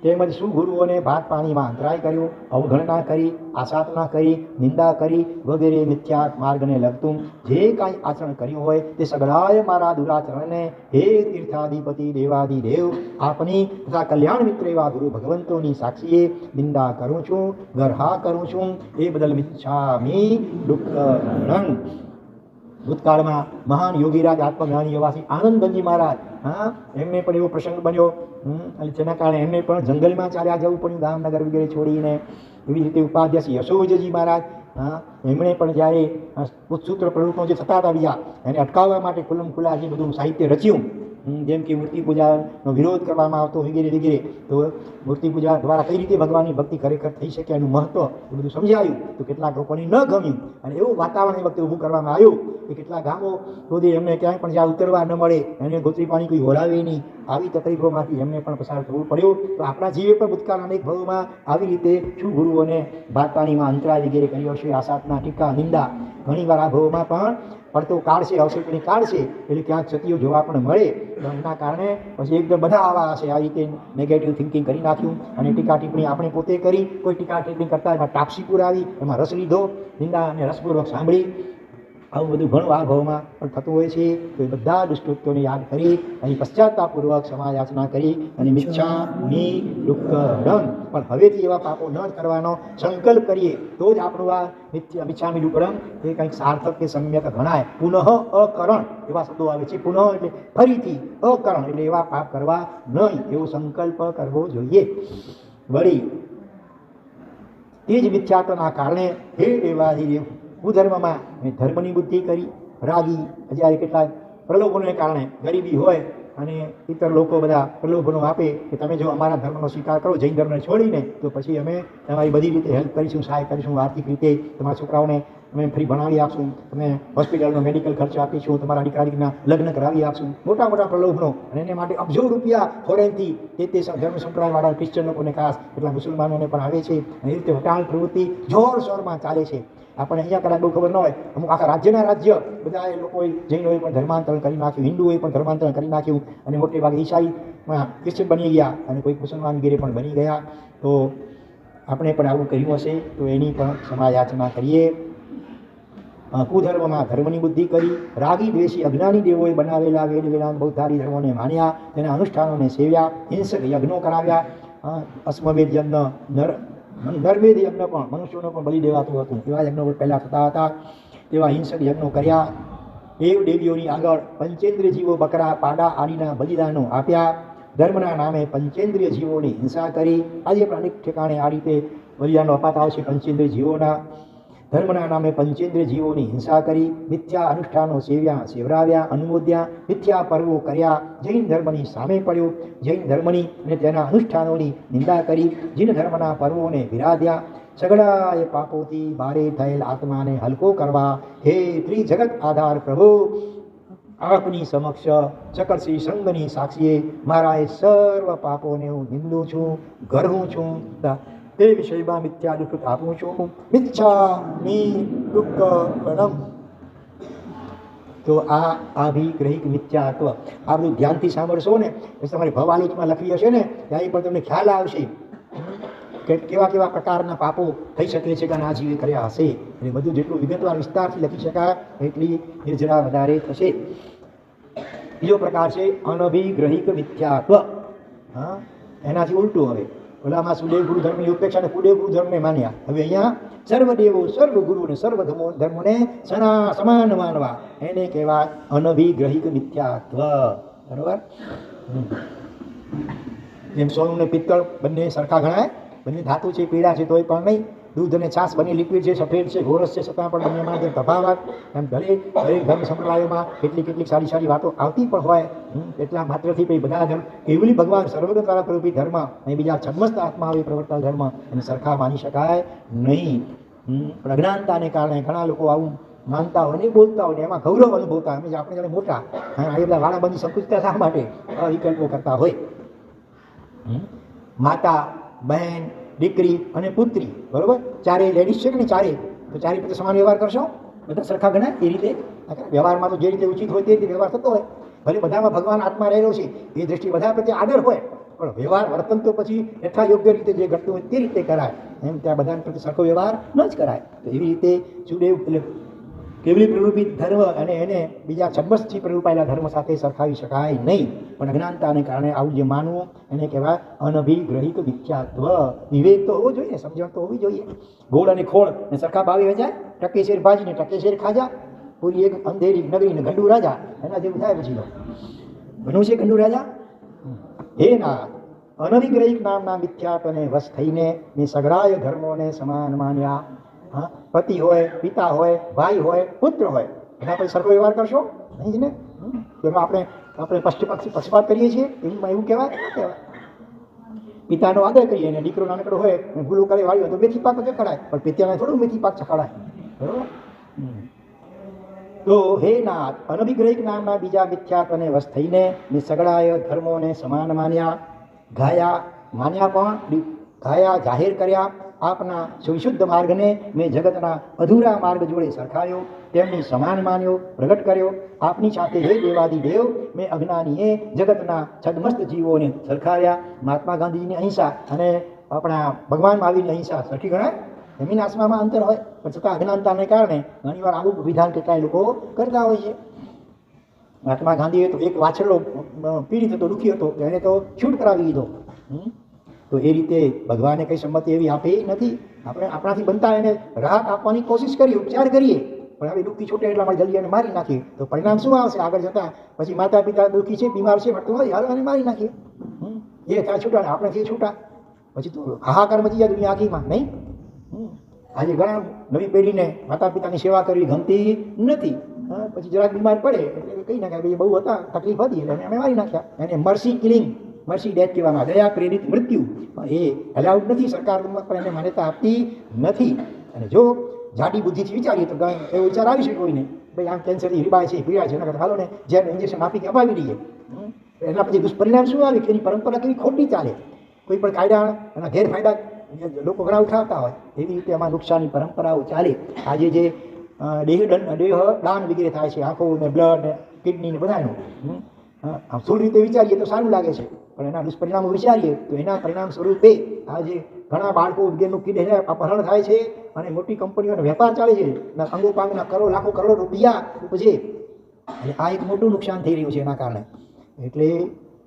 તેમજ શું ગુરુઓને ભાત પાણીમાં અંતરાય કર્યો, અવગણના કરી, આસાધના કરી, નિંદા કરી વગેરે મિથ્યા માર્ગને લગતું જે કાંઈ આચરણ કર્યું હોય તે સગળાએ મારા દુરાચરણને હે તીર્થાધિપતિ દેવાધિદેવ આપની તથા કલ્યાણ મિત્ર એવા ગુરુ ભગવંતોની સાક્ષીએ નિંદા કરું છું, ગરહા કરું છું. એ બદલ મિચ્છામિ દુઃખં. ભૂતકાળમાં મહાન યોગીરાજ આત્મજ્ઞાની એવા શ્રી આનંદગંજી મહારાજ, એમને પણ એવો પ્રસંગ બન્યો અને તેના કારણે એમને પણ જંગલમાં ચાલ્યા જવું પડ્યું, ગામનગર વગેરે છોડીને. એવી રીતે ઉપાધ્યાય શ્રી યશોવર્જજી મહારાજ, એમણે પણ જ્યારે ઉત્સૂત્ર પ્રવૃત્તિઓ જે થતા હતા બીજા એને અટકાવવા માટે ખુલ્લમ ખુલ્લા જે બધું સાહિત્ય રચ્યું, જેમ કે મૂર્તિ પૂજાનો વિરોધ કરવામાં આવતો વગેરે વગેરે, તો મૂર્તિ પૂજા દ્વારા કઈ રીતે ભગવાનની ભક્તિ ખરેખર થઈ શકે એનું મહત્વ એ બધું સમજાયું. તો કેટલાક લોકોને ન ગમ્યું અને એવું વાતાવરણ એ વખતે ઊભું કરવામાં આવ્યું કે કેટલાક ગામો સુધી એમને ક્યાંય પણ જ્યાં ઉતરવા ન મળે, એને ગોત્રી પાણી કોઈ હોરાવે નહીં, આવી તકલીફોમાંથી એમને પણ પસાર થવું પડ્યું. તો આપણા જીવે પણ ભૂતકાળ અનેક ભવોમાં આવી રીતે શું ગુરુઓને ભાત પાણીમાં અંતરાય વગેરે કર્યો છે, આસાધના, ટીકા, નિંદા ઘણી વાર આ ભવોમાં પણ પડતો કાળ છે, અવસરની કાળ છે, એટલે ક્યાંક ક્ષતિઓ જોવા પણ મળે. એના કારણે પછી એકદમ બધા આવા હશે, આ રીતે નેગેટિવ થિંકિંગ કરી નાખ્યું અને ટીકા ટિપ્પણી આપણે પોતે કરી. કોઈ ટીકા ટિપ્પણી કરતા એમાં ટાપસી પુરાવી, એમાં રસ લીધો, નિંદા અને રસપૂર્વક સાંભળી. આવું બધું ઘણું આ ભાવમાં પણ થતું હોય છે. તો એ બધા દુષ્કૃત્યોને યાદ કરી અહીં પશ્ચાતાપૂર્વક ક્ષમાયાચના કરી અને મિચ્છામિ દુક્કડમ. પણ હવેથી એવા પાપો ન કરવાનો સંકલ્પ કરીએ તો જ આપણું આ મિચ્છામિ દુક્કડમ એ કંઈક સાર્થક કે સમ્યક ગણાય. પુનઃ અકરણ એવા શબ્દો આવે છે. પુનઃ એટલે ફરીથી, અકરણ એટલે એવા પાપ કરવા નહીં, એવો સંકલ્પ કરવો જોઈએ. વળી તે જ મિથ્યાત્વના કારણે હે દેવાધિદેવ, ભૂધર્મમાં મેં ધર્મની બુદ્ધિ કરી, રાગી જ્યારે કેટલાક પ્રલોભનોને કારણે ગરીબી હોય અને ઇતર લોકો બધા પ્રલોભનો આપે કે તમે જો અમારા ધર્મનો સ્વીકાર કરો, જૈન ધર્મને છોડીને, તો પછી અમે તમારી બધી રીતે હેલ્પ કરીશું, સહાય કરીશું, આર્થિક રીતે તમારા છોકરાઓને અમે ફ્રી ભણાવી આપશું, તમે હોસ્પિટલનો મેડિકલ ખર્ચ આપીશું, તમારા દીકરા દીકરીના લગ્ન કરાવી આપશું. મોટા મોટા પ્રલોભનો, અને એને માટે અબજો રૂપિયા ફોરેનથી તે ધર્મ સંપ્રદાયવાળા ક્રિશ્ચન લોકોને ખાસ, એટલા મુસલમાનોને પણ આવે છે. અને એ રીતે વટાણ પ્રવૃત્તિ જોરશોરમાં ચાલે છે. આપણને અહીંયા કદાચ બહુ ખબર ન હોય, અમુક આખા રાજ્યના રાજ્ય બધા એ લોકોએ જૈનોએ પણ ધર્માંતરણ કરી નાખ્યું, હિન્દુઓએ પણ ધર્માંતરણ કરી નાખ્યું અને મોટે ભાગે ઈસાઈમાં ક્રિશ્ચન બની ગયા અને કોઈ મુસલમાન વગેરે પણ બની ગયા. તો આપણે પણ આવું કર્યું હશે તો એની પણ ક્ષમાયાચના કરીએ. કુધર્મમાં ધર્મની બુદ્ધિ કરી, રાગી દ્વેષી અજ્ઞાની દેવોએ બનાવેલા વેદ વેદાંત બૌદ્ધાદી ધર્મોને માન્યા, તેના અનુષ્ઠાનોને સેવ્યા, હિંસક યજ્ઞો કરાવ્યા, અશ્વમેધ યજ્ઞ, નરમેધ યજ્ઞ પણ મનુષ્યોનો પણ બલિ દેવાતું હતું, એવા યજ્ઞો પહેલાં થતા હતા. તેવા હિંસક યજ્ઞો કર્યા. દેવ દેવીઓની આગળ પંચેન્દ્રિય જીવો બકરા, પાડા આદિના બલિદાનો આપ્યા. ધર્મના નામે પંચેન્દ્રિય જીવોની હિંસા કરી. આજે પણ અનેક ઠેકાણે આ રીતે બલિદાનો અપાતા આવશે પંચેન્દ્રિય જીવોના. ધર્મના નામે પંચેન્દ્રિય જીવોની હિંસા કરી, મિથ્યા અનુષ્ઠાનો સેવરાવ્યા, અનુમોદ્યા, મિથ્યા પર્વો કર્યા, જૈન ધર્મની સામે પડ્યો, જૈન ધર્મની અને તેના અનુષ્ઠાનોની નિંદા કરી, જીન ધર્મના પર્વોને વિરાધ્યા. સગળાએ પાપોથી બારે થયેલ આત્માને હલકો કરવા હે ત્રિજગત આધાર પ્રભુ, આપની સમક્ષ ચકરશ્રી સંઘની સાક્ષીએ મારા એ સર્વ પાપોને હું નિંદું છું, ગરહું છું. તે વિષયમાં મિથ્યા દુઃખ આપું છું. મિચ્છામિ દુક્કડમ. તો આ આભિગ્રહિક મિથ્યાત્વ, આ બધું ધ્યાનથી સાંભળશો ને પછી તમારી ભવાલોચમાં લખી હશે ને ત્યારે પણ તમને ખ્યાલ આવશે કે કેવા કેવા પ્રકારના પાપો થઈ શકે છે કે આ જીવે કર્યા હશે. એટલે બધું જેટલું વિગતવાર વિસ્તારથી લખી શકાય એટલી નિર્જરા વધારે થશે. બીજો પ્રકાર છે અનભિગ્રહિક મિથ્યાત્વ. એનાથી ઉલટું હવે ઓલામાં સુદેવ ગુરુ ધર્મની ઉપેક્ષા અને કુદેવ ગુરુ ધર્મને માન્યા. હવે અહીંયા સર્વદેવો સર્વ ગુરુ અને સર્વ ધર્મોને સમાન માનવા, એને કહેવાય અનભિગ્રહિક મિથ્યાત્વ. બરોબર. જેમ સોનું ને પિત્તળ બંને સરખા ગણાય, બંને ધાતુ છે, પીળા છે તોય પણ નહીં. દૂધ અને છાશ બંને લિક્વિડ છે, સફેદ છે, ગોરસ છે, છતાં પણ બંનેમાં જે તફાવત. એમ દરેક ધર્મ સંપ્રદાયોમાં કેટલીક સારી વાતો આવતી પણ હોય. એટલા માત્રથી પછી બધા ધર્મ કેવલી ભગવાન સર્વગ્ર દ્વારા પ્રરૂપી ધર્મ અને બીજા છદ્મસ્ત આત્મા આવી પ્રવર્તતા ધર્મ એને સરખા માની શકાય નહીં. પણ અજ્ઞાનતાને કારણે ઘણા લોકો આવું માનતા હોય ને બોલતા હોય ને એમાં ગૌરવ અનુભવતા હોય. આપણે જાણે મોટા એ બધા વાળાબંધી સંકુચતા શા માટે વિકલ્પો કરતા હોય. માતા, બહેન, દીકરી અને પુત્રી, બરોબર, ચારે લેડીઝ છે કે નહીં, ચારે તો ચારે રીતે સમાન વ્યવહાર કરશો, બધા સરખા ગણાય. એ રીતે વ્યવહારમાં તો જે રીતે ઉચિત હોય તે રીતે વ્યવહાર થતો હોય. ભલે બધામાં ભગવાન આત્મા રહેલો છે એ દ્રષ્ટિએ બધા પ્રત્યે આદર હોય, પણ વ્યવહાર વર્તન તો પછી યથા યોગ્ય રીતે જે ઘટતું હોય તે રીતે કરાય. એમ ત્યાં બધા પ્રત્યે સરખો વ્યવહાર ન જ કરાય. તો એવી રીતે સુદેવ એટલે કેવલી પ્રરૂપિત ધર્મ અને એને બીજા છદ્મસથી પ્રરૂપાયેલા ધર્મ સાથે સરખાવી શકાય નહીં. પણ અજ્ઞાનતાને કારણે આવું જે માનવું એને કહેવાય અનભિગ્રહિક મિથ્યાત્વ. વિવેક તો હોવો જોઈએ, સમજણ તો હોવી જોઈએ. ગોળ અને ખોળ ને સરખા ભાવે વેચાય, ટકે શેર ભાજીને ટકે શેર ખાજા. પૂરી એક અંધેરી નગરી ને ગંડુ રાજા, એના જેવું થાય પછી તો બનવું છે ગંડુ રાજા. હે ના અનભિગ્રહિક નામના મિથ્યાત્વને વશ થઈને મેં સગળાય ધર્મોને સમાન માન્યા. હા, પતિ હોય, પિતા હોય, ભાઈ હોય, પુત્ર હોય, એના પછી સરખો વ્યવહાર કરશો નહીં જ ને. એમાં આપણે પક્ષપાત કરીએ છીએ, એમાં એવું કહેવાય. પિતાનો આદર કરીએ અને દીકરો નાનકડો હોય ભૂલું કરે વાળ્યો તો મેથી પાક ચખાડાય, પણ પિતાને થોડું મેથી પાક ચખાડાય. બરોબર. તો હે નાથ અનભિગ્રહિક નામના બીજા મિથ્યાત્વને વશ થઈને મેં સગળાય ધર્મોને સમાન માન્યા. માન્યા પણ ગાયા, જાહેર કર્યા. આપના સુવિશુદ્ધ માર્ગને મેં જગતના અધૂરા માર્ગ જોડે સરખાવ્યો, તેમની સમાન માન્યો, પ્રગટ કર્યો. આપની સાથે હે દેવાદિદેવ મેં અજ્ઞાનીએ જગતના છદ્મસ્ત જીવોને સરખાવ્યા. મહાત્મા ગાંધીજીની અહિંસા અને આપણા ભગવાન મહાવીરની અહિંસા સરખી ગણાય? જમીન આસમાનમાં અંતર હોય, પણ છતાં અજ્ઞાનતાને કારણે ઘણીવાર આવું વિધાન કેટલાય લોકો કરતા હોય છે. મહાત્મા ગાંધીએ તો એક વાછરડો પીડિત હતો, દુઃખી હતો, એને તો છૂટ કરાવી દીધો. તો એ રીતે ભગવાને કંઈ સંમતિ એવી આપી નથી. આપણે આપણાથી બનતા એને રાહત આપવાની કોશિશ કરીએ, ઉપચાર કરીએ, પણ હવે દુઃખી છૂટે એટલા માટે જલ્દી એને મારી નાખીએ તો પરિણામ શું આવશે આગળ જતાં? પછી માતા પિતા દુઃખી છે, બીમાર છે, મળતું હોય, હાલ એને મારી નાખીએ. એ ત્યાં છૂટા ને આપણે થી છૂટા, પછી તો હાહાકાર મચી જાય દુનિયા આખીમાં, નહીં? આજે ઘણા નવી પેઢીને માતા પિતાની સેવા કરવી ગમતી નથી. પછી જરાક બીમાર પડે એટલે કહી નાખ્યા ભાઈ બહુ હતા, તકલીફ હતી એટલે અમે મારી નાખ્યા. એને મર્સી કિલિંગ, મર્સી ડેથ કહેવામાં, દયા પ્રેરિત મૃત્યુ. એ અલાઉડ નથી, સરકાર પણ એને માન્યતા આપતી નથી. અને જો જાડી બુદ્ધિથી વિચારીએ તો એવો વિચાર આવી શકે કોઈને, ભાઈ આમ કેન્સરથી રીબાય છે, પીડા છે, એના કરતાં હાલો ને જેમ ઇન્જેક્શન આપી અપાવી દઈએ. એના પછી દુષ્પરિણામ શું આવે કે એની પરંપરા કેવી ખોટી ચાલે. કોઈ પણ કાયદા એના ગેરફાયદા લોકો ઘણા ઉઠાવતા હોય, એવી રીતે આમાં નુકસાનની પરંપરાઓ ચાલે. આજે જે દેહ દાન વગેરે થાય છે, આંખો ને બ્લડ ને કિડની ને બધાનું, સ્થૂળ રીતે વિચારીએ તો સારું લાગે છે, પણ એના દુષ્પરિણામો વિચારીએ તો એના પરિણામ સ્વરૂપે આજે ઘણા બાળકો વગેરેનું કિડની અપહરણ થાય છે અને મોટી કંપનીઓનો વેપાર ચાલે છે. અંગો પાંગના લાખો કરોડો રૂપિયા ઉપજે. એટલે આ એક મોટું નુકસાન થઈ રહ્યું છે એના કારણે. એટલે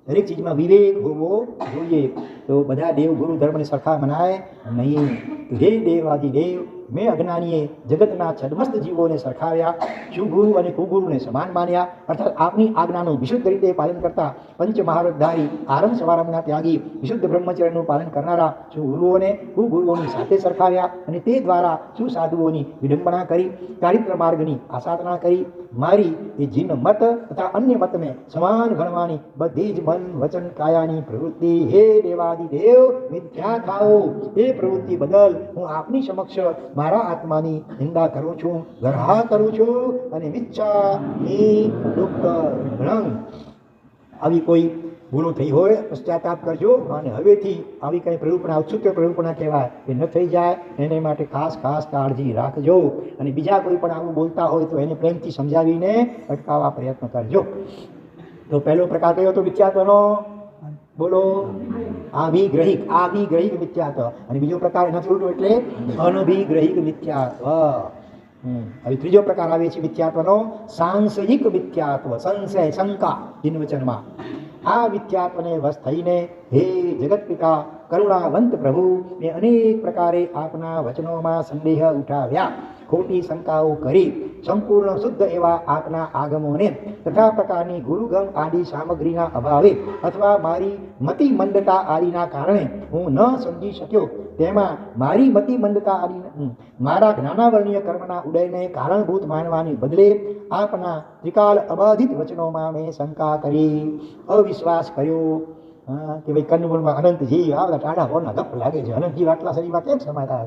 દરેક ચીજમાં વિવેક હોવો જોઈએ. તો બધા દેવ ગુરુ ધર્મને સરખા મનાય નહીં. તો હે દેવાદિદેવ મેં અજ્ઞાનીએ જગતના છદ્મસ્ત જીવોને સરખાવ્યા, શુગુરુ અને કુગુરુને સમાન માન્યા. અર્થાત આપની આજ્ઞાનું વિશુદ્ધ રીતે પાલન કરતા પંચ મહારથધારી આરંભ સવારંભના ત્યાગી વિશુદ્ધ બ્રહ્મચર્યનું પાલન કરનારા સુગુરુઓને કુગુરુઓની સાથે સરખાવ્યા અને તે દ્વારા સુસાધુઓની વિડંબના કરી, ચારિત્ર માર્ગની આસાધના કરી. મારી એ જીન મત તથા અન્ય મતને સમાન ગણવાની બધી જ મન વચન કાયાની પ્રવૃત્તિ હે દેવાદિદેવ મિથ્યા થાઓ. એ પ્રવૃત્તિ બદલ હું આપની સમક્ષ મારા આત્માની નિંદા કરું છું, ગરહા કરું છું અને વિચ્છામી દુઃખ ભણંગ. આવી કોઈ ભૂલો થઈ હોય પશ્ચાતાપ કરજો અને હવેથી આવી કંઈ પ્રરૂપણા ઔત્સુક્ય પ્રરૂપણા કહેવાય એ ન થઈ જાય એને માટે ખાસ કાળજી રાખજો. અને બીજા કોઈ પણ આવું બોલતા હોય તો એને પ્રેમથી સમજાવીને અટકાવવા પ્રયત્ન કરજો. તો પહેલો પ્રકાર કયો હતો મિથ્યાત્વનો? બોલો, આવિગ્રહિક મિથ્યાત્વ. અને બીજો પ્રકાર એનાથી ઉલટો એટલે અનભિગ્રહિક મિથ્યાત્વ. હવે ત્રીજો પ્રકાર આવે છે મિથ્યાત્વનો સાંશયિક મિથ્યાત્વ. સંશય, શંકા, જીનવચનમાં. આ મિથ્યાત્વને વશ થઈને હે જગત પિતા કરુણાવંત પ્રભુ મેં અનેક પ્રકારે આપના વચનોમાં સંદેહ ઉઠાવ્યા, ખોટી શંકાઓ કરી, સંપૂર્ણ શુદ્ધ એવા આપના આગમોને તથા પ્રકારની ગુરુગમ આદિ સામગ્રીના અભાવે અથવા મારી મતિ મંદતા આદિના કારણે હું ન સમજી શક્યો, તેમાં મારી મતિ મંદતા આદિ મારા જ્ઞાનાવર્ણીય કર્મના ઉદયને કારણભૂત માનવાને બદલે આપના ત્રિકાળ અબાધિત વચનોમાં મેં શંકા કરી, અવિશ્વાસ કર્યો કે ભાઈ કન્નપુરમાં અનંતજી આ બધા ટાઢા હોરના ગપ લાગે છે, અનંતજી આટલા શરીરમાં કેમ સમાતા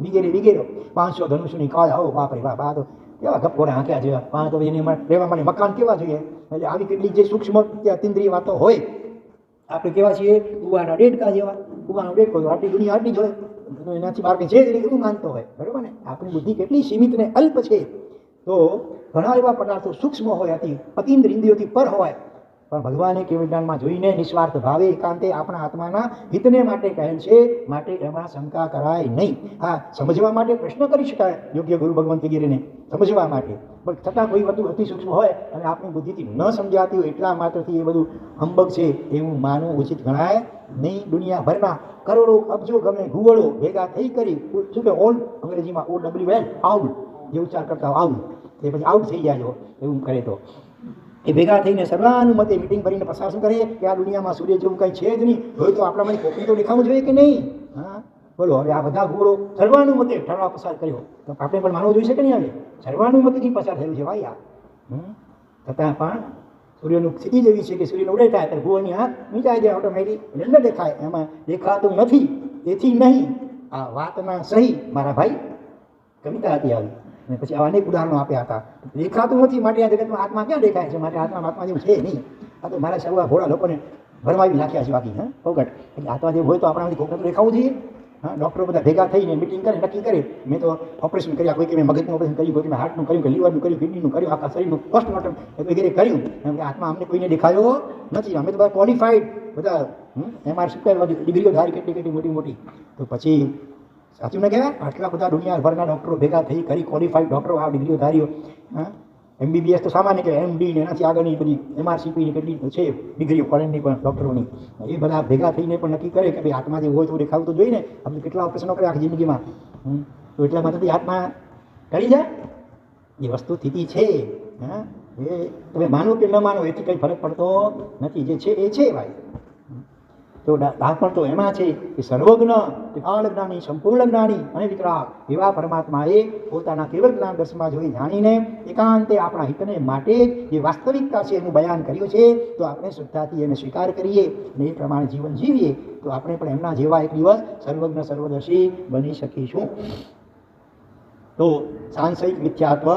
વિગેરે વિગેરે 500 ધનુષની કાળ આવો બાપરે બાપ, આ તો કેવા ગપોડા આંક્યા છે, પાંચ તો એની રહેવા માટે મકાન કેવા જોઈએ, એટલે આવી કેટલીક જે સૂક્ષ્મ અતિન્દ્રિય વાતો હોય, આપણે કેવા છીએ કુવાના ડેડકા જેવા, કુવાનો ડેડકો તો આટલી દુનિયા આટલી જ હોય, એનાથી બહાર કંઈ છે જ નહીં એવું માનતો હોય, બરાબર ને. આપણી બુદ્ધિ કેટલી સીમિત ને અલ્પ છે, તો ઘણા એવા પદાર્થો સૂક્ષ્મ હોય, અતિન્દ્ર ઇન્દ્રિયોથી પર હોય, પણ ભગવાને કેવળ જ્ઞાનમાં જોઈને નિસ્વાર્થ ભાવે એકાંતે આપણા આત્માના હિતને માટે કહેલ છે, માટે એમાં શંકા કરાય નહીં. હા, સમજવા માટે પ્રશ્ન કરી શકાય યોગ્ય ગુરુ ભગવંત વગેરેને સમજવા માટે, પણ છતાં કોઈ વસ્તુ અતિ સૂક્ષ્મ હોય અને આપણી બુદ્ધિથી ન સમજાતી હોય એટલા માત્રથી એ બધું હંબગ છે એવું માનવું ઉચિત ગણાય નહીં. દુનિયાભરના કરોડો અબજો ગમે ગુવળો ભેગા થઈ કરી શું કે ઓલ અંગ્રેજીમાં OWL આઉટ જે ઉચ્ચાર કરતા આઉટ, એ પછી આઉટ થઈ જાય એવું કરે તો એ ભેગા થઈને સર્વાનુમતે મિટિંગ કરીને પસાર શું કરે કે આ દુનિયામાં સૂર્ય જેવું કંઈ છે જ નહીં, હોય તો આપણામાંથી કોપી તો દેખાવું જોઈએ કે નહીં. હા બોલો, હવે આ બધા ગુણો સર્વાનુમતે ઠરાવ પસાર કર્યો તો આપણે પણ માનવું જોઈશે કે નહીં? હવે સર્વાનુમતિથી પસાર થયું છે ભાઈ આ, છતાં પણ સૂર્યનું સ્થિતિ જેવી છે કે સૂર્યનો ઉદય થાય ત્યારે ગુણની આંખ મીચાઈ જાય ઓટોમેટિક, એટલે ન દેખાય, એમાં દેખાતું નથી, તેથી નહીં. આ વાતના સહી મારા ભાઈ કવિતા હતી આવી, અને પછી આવા અનેક ઉદાહરણો આપ્યા હતા. દેખાતું નથી માટે આ જગતમાં આત્મા ક્યાં દેખાય છે? માટે આત્મા જેવું છે નહીં. આ તો મારા સર્વા ભોળા લોકોને ભરમાવી નાખ્યા છે બાકી. હા ફોગટ, એટલે આત્મા જેવું હોય તો આપણામાંથી કોકને તો દેખાવું જોઈએ. હા, ડૉક્ટરો બધા ભેગા થઈને મિટિંગ કરે, નક્કી કરે મેં તો ઓપરેશન કર્યા, કોઈ કે મેં મગજનું ઓપરેશન કર્યું, કોઈ મેં હાર્ટનું કર્યું, કે લીવરનું કર્યું, કિડનીનું કર્યું, આખા શરીરનું પોસ્ટમોર્ટમ વગેરે કર્યું. એમ કે આત્મા અમને કોઈને દેખાયો નથી, અમે તો બધા ક્વોલિફાઈડ બધા MR ડિગ્રીઓ ધારી કેટલી મોટી મોટી. તો પછી સાચું ને કહેવાય? આટલા બધા દુનિયાભરના ડૉક્ટરો ભેગા થઈ કરી ક્વોલિફાઈડ ડૉક્ટરો આ ડિગ્રીઓ ધારીઓ. હા, MBBS તો સામાન્ય કહેવાય, MD ને એનાથી આગળની બધી MRCPની કેટલી છે ડિગ્રીઓ ફોરેનની પણ ડૉક્ટરોની, એ બધા ભેગા થઈને પણ નક્કી કરે કે ભાઈ આત્મા જે હોય તો દેખાવું તો જોઈએ ને. આપણે કેટલા ઓપરેશનો કરે આખી જિંદગીમાં, તો એટલા માટેથી આત્મા કરી જાય. એ વસ્તુ સ્થિતિ છે. હા, એ તમે માનો કે ન માનો એથી કંઈ ફરક પડતો નથી, જે છે એ છે ભાઈ. તો દાખલ તો એમાં છે કે સર્વજ્ઞ, ત્રિકાળ જ્ઞાની, સંપૂર્ણ જ્ઞાની અને વિતરાગ એવા પરમાત્માએ પોતાના કેવળ જ્ઞાન દર્શનમાં જોઈ જાણીને એકાંતે આપણા હિતને માટે જે વાસ્તવિકતા છે એનું બયાન કર્યું છે, તો આપણે શ્રદ્ધાથી એને સ્વીકાર કરીએ અને એ પ્રમાણે જીવન જીવીએ તો આપણે પણ એમના જેવા એક દિવસ સર્વજ્ઞ સર્વદર્શી બની શકીશું. તો સાંશયિક મિથ્યાત્વ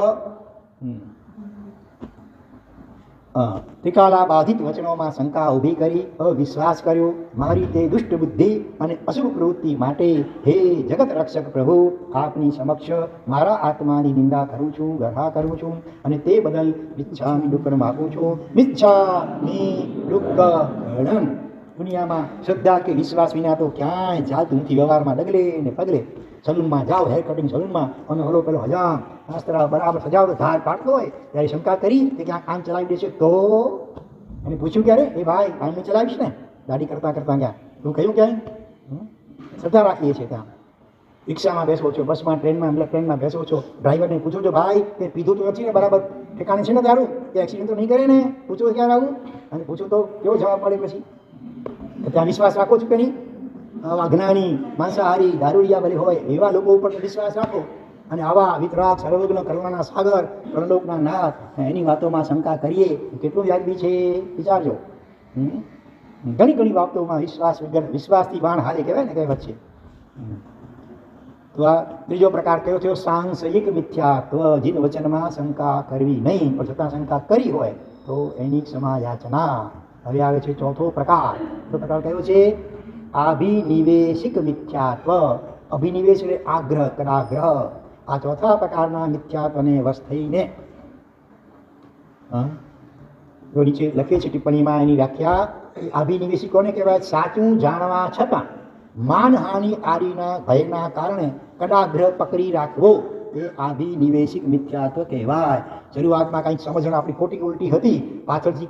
ત્રિકાળા બાધિત વચનોમાં શંકા ઊભી કરી, અવિશ્વાસ કર્યો, મારી તે દુષ્ટ બુદ્ધિ અને અશુભ પ્રવૃત્તિ માટે હે જગત રક્ષક પ્રભુ આપની સમક્ષ મારા આત્માની નિંદા કરું છું, ગર્હા કરું છું, અને તે બદલ મિચ્છામિ દુઃખ માગું છું. મિચ્છામિ દુઃખ. દુનિયામાં શ્રદ્ધા કે વિશ્વાસ વિના તો ક્યાંય ચાલતું નથી, વ્યવહારમાં ડગલે ને પગલે. સલૂનમાં જાઓ, હેર કટિંગ સલૂનમાં, અને હલો પેલો હજામ શાસ્ત્ર બરાબર સજાવ તો ધાર કાઢતો હોય ત્યારે શંકા કરી કે ક્યાં કામ ચલાવી દેશે તો એને પૂછ્યું ક્યારે? એ ભાઈ કામ નહીં ચલાવીશ ને દાઢી કરતાં કરતાં ક્યાં તું કહ્યું ક્યાંય? શ્રદ્ધા રાખીએ છીએ ત્યાં. રિક્ષામાં બેસો છો, બસમાં, ટ્રેનમાં બેસો છો, ડ્રાઈવરને પૂછો છો ભાઈ તે પીધું તો નથી ને બરાબર ઠેકાણે છે ને તારું, કે એક્સિડન્ટ તો નહીં કરે ને? પૂછો ક્યારે આવું? અને પૂછું તો કેવો જવાબ મળે પછી? ત્યાં વિશ્વાસ રાખો છો કે નહીં? અજ્ઞાની, માંસાહારી, દારૂડિયા ભલે હોય એવા લોકો ઉપર વિશ્વાસ રાખો, અને આવા વિતરાગ સર્વજ્ઞ કરુણાના સાગર પરલોકના નાથ એની વાતોમાં શંકા કરીએ કેટલું વ્યાજબી છે વિચારજો. ઘણી ઘણી બાબતોમાં વિશ્વાસ વગર, વિશ્વાસથી બાણ હારે કહેવાય ને કહેવત છે. તો આ ત્રીજો પ્રકાર કયો થયો? સાંશયિક મિથ્યાત્વ, જીન વચનમાં શંકા કરવી નહીં, પણ છતાં શંકા કરી હોય તો એની ક્ષમા યાચના. હવે આવે છે ચોથો પ્રકાર. તો પ્રકાર કયો છે? અભિનિવેશિક મિથ્યાત્વ. અભિનિવેશ એટલે આગ્રહ, કરાગ્રહ. આ ચોથા પ્રકારના મિથ્યાત્વને વશ થઈને નીચે લખે છે ટિપ્પણીમાં એની વ્યાખ્યા. અભિનિવેશી કોને કહેવાય? સાચું જાણવા છતાં માનહાનિ આદિના ભયના કારણે કડાગ્રહ પકડી રાખવો એ આધિનિવેશિક મિથ્યાત્વ કહેવાય. શરૂઆતમાં કંઈક સમજણ આપણી ખોટી ઉલટી હતી, પાછળથી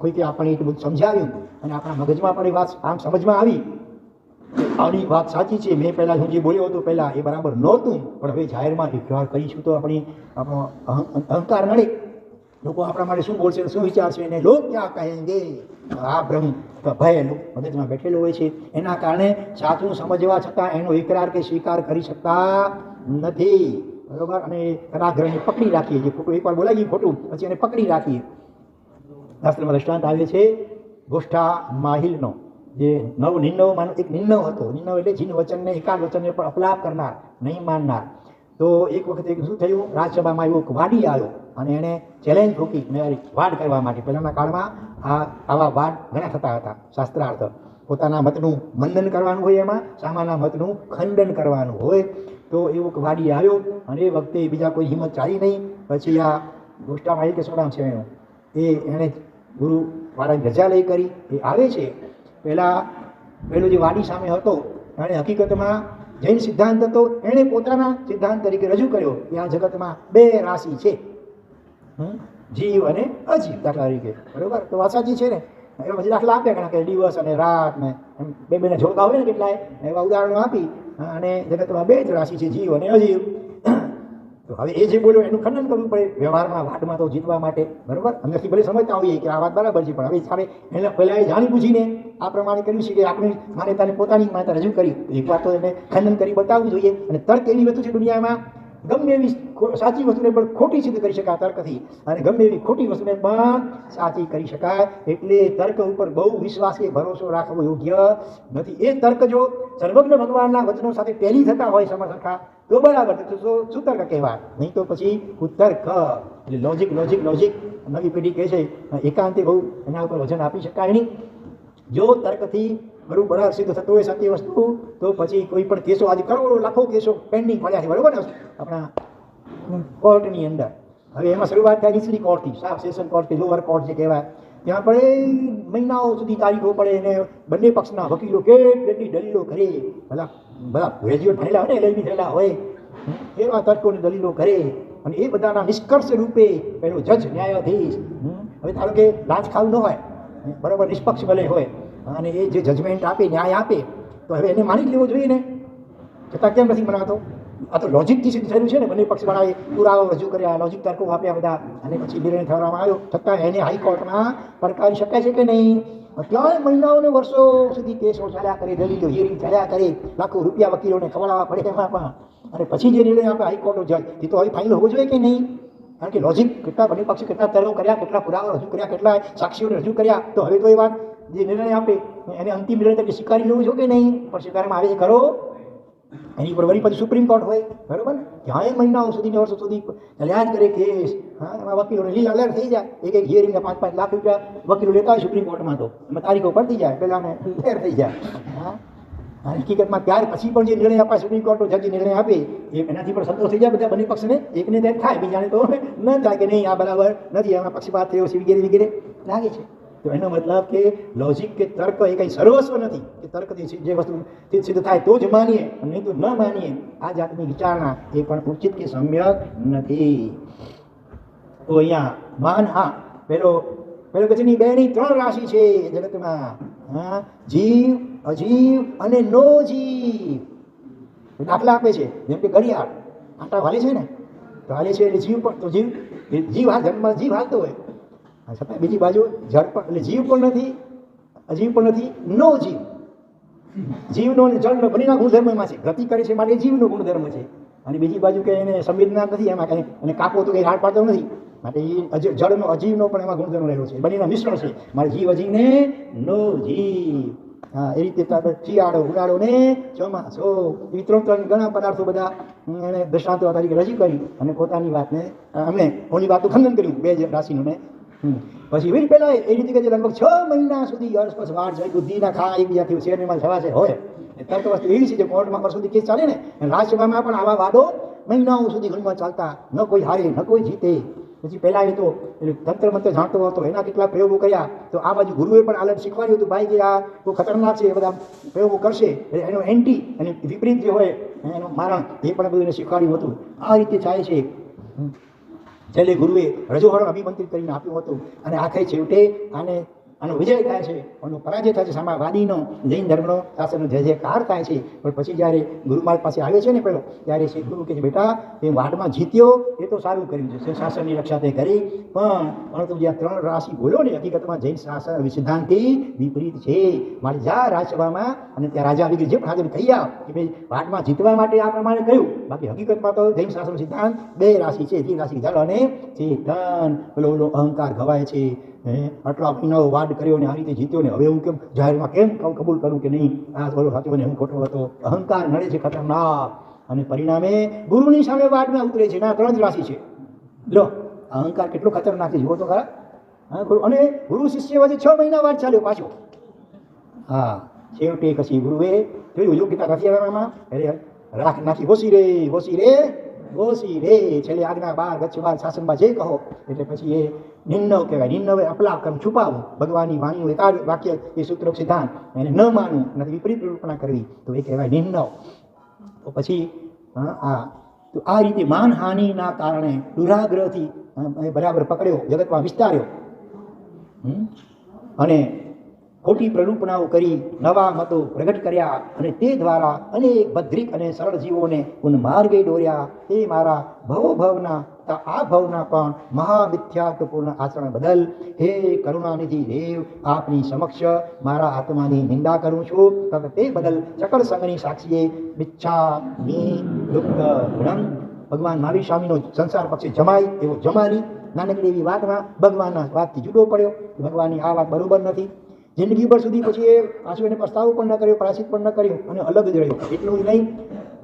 કોઈકે આપણને એટલું બધું સમજાવ્યું અને આપણા મગજમાં પણ એ વાત આમ સમજમાં આવી, આની વાત સાચી છે, મેં પહેલાં હું જે બોલ્યો હતો પહેલાં એ બરાબર નહોતું, પણ હવે જાહેરમાં વિગ્રહ કરીશું તો આપણો અહંકાર નડે. લોકો આપણા માટે શું બોલશે, શું વિચારશે, અને લોક ક્યાં કહેંગે, આ ભ્રમ ભય મગજમાં બેઠેલો હોય છે. એના કારણે સાચું સમજવા છતાં એનો ઇકરાર કે સ્વીકાર કરી શકતા નથી, બરોબર. અને કરાગ્રહને પકડી રાખીએ, જે ખોટું એકવાર બોલાઈ ગયું ખોટું, પછી એને પકડી રાખીએ. શાસ્ત્રમાં દ્રષ્ટાંત આવે છે ગોષ્ઠા માહિલનો, જે નિર્ણવમાંનો એક નિર્ણવ હતો. નિર્ણવ એટલે જીન વચનને, એકાદ વચનને પણ અપલાપ કરનાર, નહીં માનનાર. તો એક વખતે શું થયું, રાજસભામાં એવો વાડી આવ્યો અને એણે ચેલેન્જ મૂકી વાદ કરવા માટે. પહેલાંના કાળમાં આવા વાદ ઘણા થતા હતા. શાસ્ત્રાર્થ પોતાના મતનું મંદન કરવાનું હોય, એમાં સામાના મતનું ખંડન કરવાનું હોય. તો એવો વાડી આવ્યો અને એ વખતે બીજા કોઈ હિંમત ચાલી નહીં. પછી આ ગોષ્ઠામાં એ કે શું નામ છે એનું, એણે ગુરુ વાળાની રજા લઈ કરી. એ આવે છે પેલો જે વાડી સામે હતો એણે હકીકતમાં જૈન સિદ્ધાંત હતો, એણે પોતાના સિદ્ધાંત તરીકે રજૂ કર્યો કે આ જગતમાં બે રાશિ છે, જીવ અને અજીવ, દાખલા તરીકે, બરોબર. તો વાત સાચી છે ને. એવા પછી દાખલા આપ્યા કારણ કે દિવસ અને રાત ને એમ બેને જોડતા હોય ને કેટલાય એવા ઉદાહરણો આપી, અને જગતમાં બે જ રાશિ છે, જીવ અને અજીવ. તો હવે એ જે બોલ્યો એનું ખંડન કરવું પડે વ્યવહારમાં, વાદમાં તો જીતવા માટે, બરોબર. અંદરથી ભલે સમજતા હોઈએ કે આ વાત બરાબર છે, પણ હવે સામે એને પહેલાં એ જાણી બૂજીને આ પ્રમાણે કર્યું છે કે આપણી માન્યતાને પોતાની માન્યતા રજૂ કરી. એકવાર તો એને ખંડન કરી બતાવવું જોઈએ. અને તર્ક એવી વસ્તુ છે દુનિયામાં, ગમે એવી સાચી વસ્તુને પણ ખોટી સિદ્ધ કરી શકાય તર્કથી, અને ગમે એવી ખોટી વસ્તુને પણ સાચી કરી શકાય. એટલે તર્ક ઉપર બહુ વિશ્વાસ કે ભરોસો રાખવો યોગ્ય નથી. એ તર્ક જો સર્વજ્ઞ ભગવાનના વચનો સાથે ટેલી થતા હોય સમસરખા તો બરાબર, તો શું તર્ક કહેવાય, નહીં તો પછી કુતર્ક. એટલે લોજિક નવી પેઢી કહે છે એકાંતે બહુ એના ઉપર વજન આપી શકાય નહીં. જો તર્કથી બરોબર સિદ્ધ થતું હોય સત્ય વસ્તુ, તો પછી કોઈ પણ કેસો, આજે કરોડો લાખો કેસો પેન્ડિંગ પડ્યા છે, બરોબર ને, આપણા કોર્ટની અંદર. હવે એમાં શરૂઆત થાય નીચલી કોર્ટથી, સાફ સેશન કોર્ટ, લોઅર કોર્ટ જે કહેવાય, ત્યાં પણ મહિનાઓ સુધી તારીખો પડે અને બંને પક્ષના વકીલો કેટલી દલીલો કરે. બધા ગ્રેજ્યુએટ ભણેલા હોય ને, LLB થયેલા હોય, એવા તર્કોની દલીલો કરે. અને એ બધાના નિષ્કર્ષ રૂપે પેલો જજ, ન્યાયાધીશ, હવે ધારો કે લાંચ ખાવું ન હોય, બરાબર, નિષ્પક્ષ ભલે હોય, અને એ જે જજમેન્ટ આપે, ન્યાય આપે, તો હવે એને માની જ લેવો જોઈએ ને. છતાં કેમ નથી મનાતો? આ તો લોજિકથી સિદ્ધ થયેલું છે ને. બંને પક્ષવાળાએ પુરાવો રજૂ કર્યા, લોજિક તર્કો આપ્યા બધા, અને પછી નિર્ણય થવામાં આવ્યો. છતાં એને હાઈકોર્ટમાં પડકારી શકાય છે કે નહીં? કેટલાય મહિનાઓ ને વર્ષો સુધી કેસો ચાલ્યા કરે, દલીલો હિયરિંગ ચાલ્યા કરે, લાખો રૂપિયા વકીલોને ખવડાવવા પડે એમાં પણ, અને પછી જે નિર્ણય આપે હાઈકોર્ટનો જજ, એ તો હવે ફાઇનલ હોવો જોઈએ કે નહીં? કારણ કે લોજિક કેટલા બંને પક્ષે કેટલા તર્કો કર્યા, કેટલા પુરાવા રજૂ કર્યા, કેટલા સાક્ષીઓને રજૂ કર્યા, તો હવે તો એ વાત જે નિર્ણય આપે એને અંતિમ નિર્ણય તરીકે સ્વીકારી લેવું છો કે નહીં? પણ સ્વીકારવામાં આવે છે ખરો? એની ઉપર વળી પછી સુપ્રીમ કોર્ટ હોય, બરોબર ને, ક્યાંય મહિનાઓ સુધી વર્ષો સુધી ચાલ્યા જ કરે કેસ. હા, એમાં વકીલોને લીલા લહેર થઈ જાય. એક હિયરિંગના 5-5 લાખ રૂપિયા વકીલો લેતા હોય સુપ્રીમ કોર્ટમાં, તો એમાં તારીખો પડતી જાય, પહેલાંને લહેર થઈ જાય. હા, હકીકતમાં ત્યાર પછી પણ જે નિર્ણય અપાય સુપ્રીમ કોર્ટનો જજ નિર્ણય આપે, એનાથી પણ સંતોષ થઈ જાય બધા બંને પક્ષને. એકને તેમ થાય, બીજાને તો ન થાય કે નહીં આ બરાબર નથી, આમાં પક્ષપાત થયો છે વગેરે લાગે છે. તો એનો મતલબ કે લોજિક કે તર્ક એ કંઈ સર્વસ્વ નથી કે તર્કથી જે વસ્તુ સિદ્ધ થાય તો જ માનીએ, નહીં તો ન માનીએ. આ જાતની વિચારણા એ પણ ઉચિત કે સમ્યક નથી. તો અહીંયા માન, હા, પેલો પછી બેની 3 રાશિ છે જગતમાં. હા, જીવ, અજીવ અને નો જીવ. દાખલા આપે છે, જેમ કે ઘડિયાળ આંટા વાલે છે ને, તો હાલે છે એટલે જીવ પણ, તો જીવ જન્મમાં જીવ હાલતો હોય, છતાં બીજી બાજુ જળ પણ, એટલે જીવ પણ નથી, અજીવ પણ નથી, નો જીવ. જીવનો અને જળનો બંનેના ગુણધર્મમાં છે, ગતિ કરે છે માટે જીવનો ગુણધર્મ છે, અને બીજી બાજુ કે એને સંવેદના નથી, એમાં કંઈ અને કાપો તો કંઈ હાડ પાડતો નથી, માટે એ જળનો અજીવનો પણ એમાં ગુણધર્મ રહેલો છે. બંનેના મિશ્રણ છે, મારે જીવ અજીવને નો જીવ. હા, એ રીતે શિયાળો, ઉનાળો ને ચોમાસો, એવી 3 ઘણા પદાર્થો બધા એને દ્રષ્ટાંતો તરીકે રજૂ કરી અને પોતાની વાતને અમને ઓની વાતનું ખંડન કર્યું, બે જ રાશિનું ને. પછી એવી પહેલાં એ રીતે કે લગભગ 6 મહિના સુધી અરસપરસ વાર જાય, બુદ્ધિના ખા એકબીજાથી શેરમાં થવા છે હોય. તર્ક વસ્તુ એવી છે કે કોર્ટમાં વર્ષ સુધી કેસ ચાલે ને, રાજ્યસભામાં પણ આવા વાદો મહિનાઓ સુધી ઘણીમાં ચાલતા, ન કોઈ હારે ન કોઈ જીતે. પછી પહેલાં એ તો તંત્ર મંત્ર જાણતો હતો, એના કેટલા પ્રયોગો કર્યા. તો આ બાજુ ગુરુએ પણ આલમ શીખવાડ્યું હતું, ભાઈ કે આ બહુ ખતરનાક છે, એ બધા પ્રયોગો કરશે, એનો એન્ટી અને વિપરીત જે હોય એનું મારણ એ પણ બધું એને શીખવાડ્યું હતું. આ રીતે થાય છે. છેલ્લે ગુરુએ રજોહરણ અભિમંત્રિત કરીને આપ્યું હતું અને આખરે છેવટે આનો વિજય થાય છે, આનો પરાજય થાય છે, સામાવાદીનો, જૈન ધર્મનો, શાસનનો જય જયકાર થાય છે. પણ પછી જ્યારે ગુરુમાર્ગ પાસે આવે છે ને પેલો, ત્યારે શ્રી ગુરુ કહે છે, બેટા એ વાડમાં જીત્યો એ તો સારું કર્યું છે, શાસનની રક્ષા તે કરી, પરંતુ જ્યાં 3 રાશિ બોલ્યો ને હકીકતમાં જૈન શાસન સિદ્ધાંતથી વિપરીત છે. મારી જા રાજસભામાં અને ત્યાં રાજા આવી ગઈ, જે હાજર કહી આવ કે ભાઈ વાડમાં જીતવા માટે આ પ્રમાણે કહ્યું, બાકી હકીકતમાં તો જૈન શાસન સિદ્ધાંત 2 રાશિ છે, જે રાશિ જળ અને ચેતન. પેલો અહંકાર ગવાય છે, આટલો અભિનવ વાડ કર્યો ને આ રીતે જીત્યો ને હવે હું કેમ જાહેરમાં કેમ કબૂલ કરું કે નહીં આ બોલો સાચો ને હું ખોટો હતો. અહંકાર નડે છે ખતરનાક, અને પરિણામે ગુરુની સામે વાડમાં ઉતરે છે. ના 3 જ રાશિ છે. લો અહંકાર કેટલો ખતરનાક છે જુઓ તો ખરા. અને ગુરુ શિષ્ય વચ્ચે 6 મહિના વાડ ચાલ્યો પાછો. હા, છેવટે પછી ગુરુએ જોયું યોગ્યતા નથી આવવામાં, રાખ નાખી હોશી રે હોશી રે હોશી રે. છેલ્લે આજ્ઞા 12 ગચ્છ 12 શાસનમાં જે કહો એટલે પછી એ નિર્ણવ કહેવાય. નિર્ણવે અપલાકમ છુપાવવું, ભગવાનની વાણીનું એકાદ વાક્ય એ સૂત્ર સિદ્ધાંત એને ન માનવું નથી, વિપરીત કલ્પના કરવી, તો એ કહેવાય નિર્ણવ. તો પછી તો આ રીતે માનહાનિના કારણે દુરાગ્રહથી બરાબર પકડ્યો, જગતમાં વિસ્તાર્યો અને ખોટી પ્રરૂપણાઓ કરી નવા મતો પ્રગટ કર્યા અને તે દ્વારા અનેક ભદ્રિક અને સરળ જીવોને ઉન્માર્ગે દોર્યા. તે મારા ભવના આ ભવના પણ મહામિથ્યાત્વપૂર્ણ આચરણ બદલ હે કરુણાનિધિ દેવ આપની સમક્ષ મારા આત્માની નિંદા કરું છું. તે બદલ સકળ સંઘની સાક્ષીએ મિચ્છામિ દુઃખ ગુણમ. ભગવાન મહાવીર સ્વામીનો સંસાર પક્ષે જમાઈ એવો જમાની નાનકડી એવી વાતમાં ભગવાનના વાતથી જુદો પડ્યો. ભગવાનની આ વાત બરોબર નથી. જિંદગીભર સુધી પછી એ પાછું એને પસ્તાવો પણ ન કર્યો, પ્રાયશ્ચિત પણ ન કર્યું અને અલગ જ રહ્યો. એટલું જ નહીં,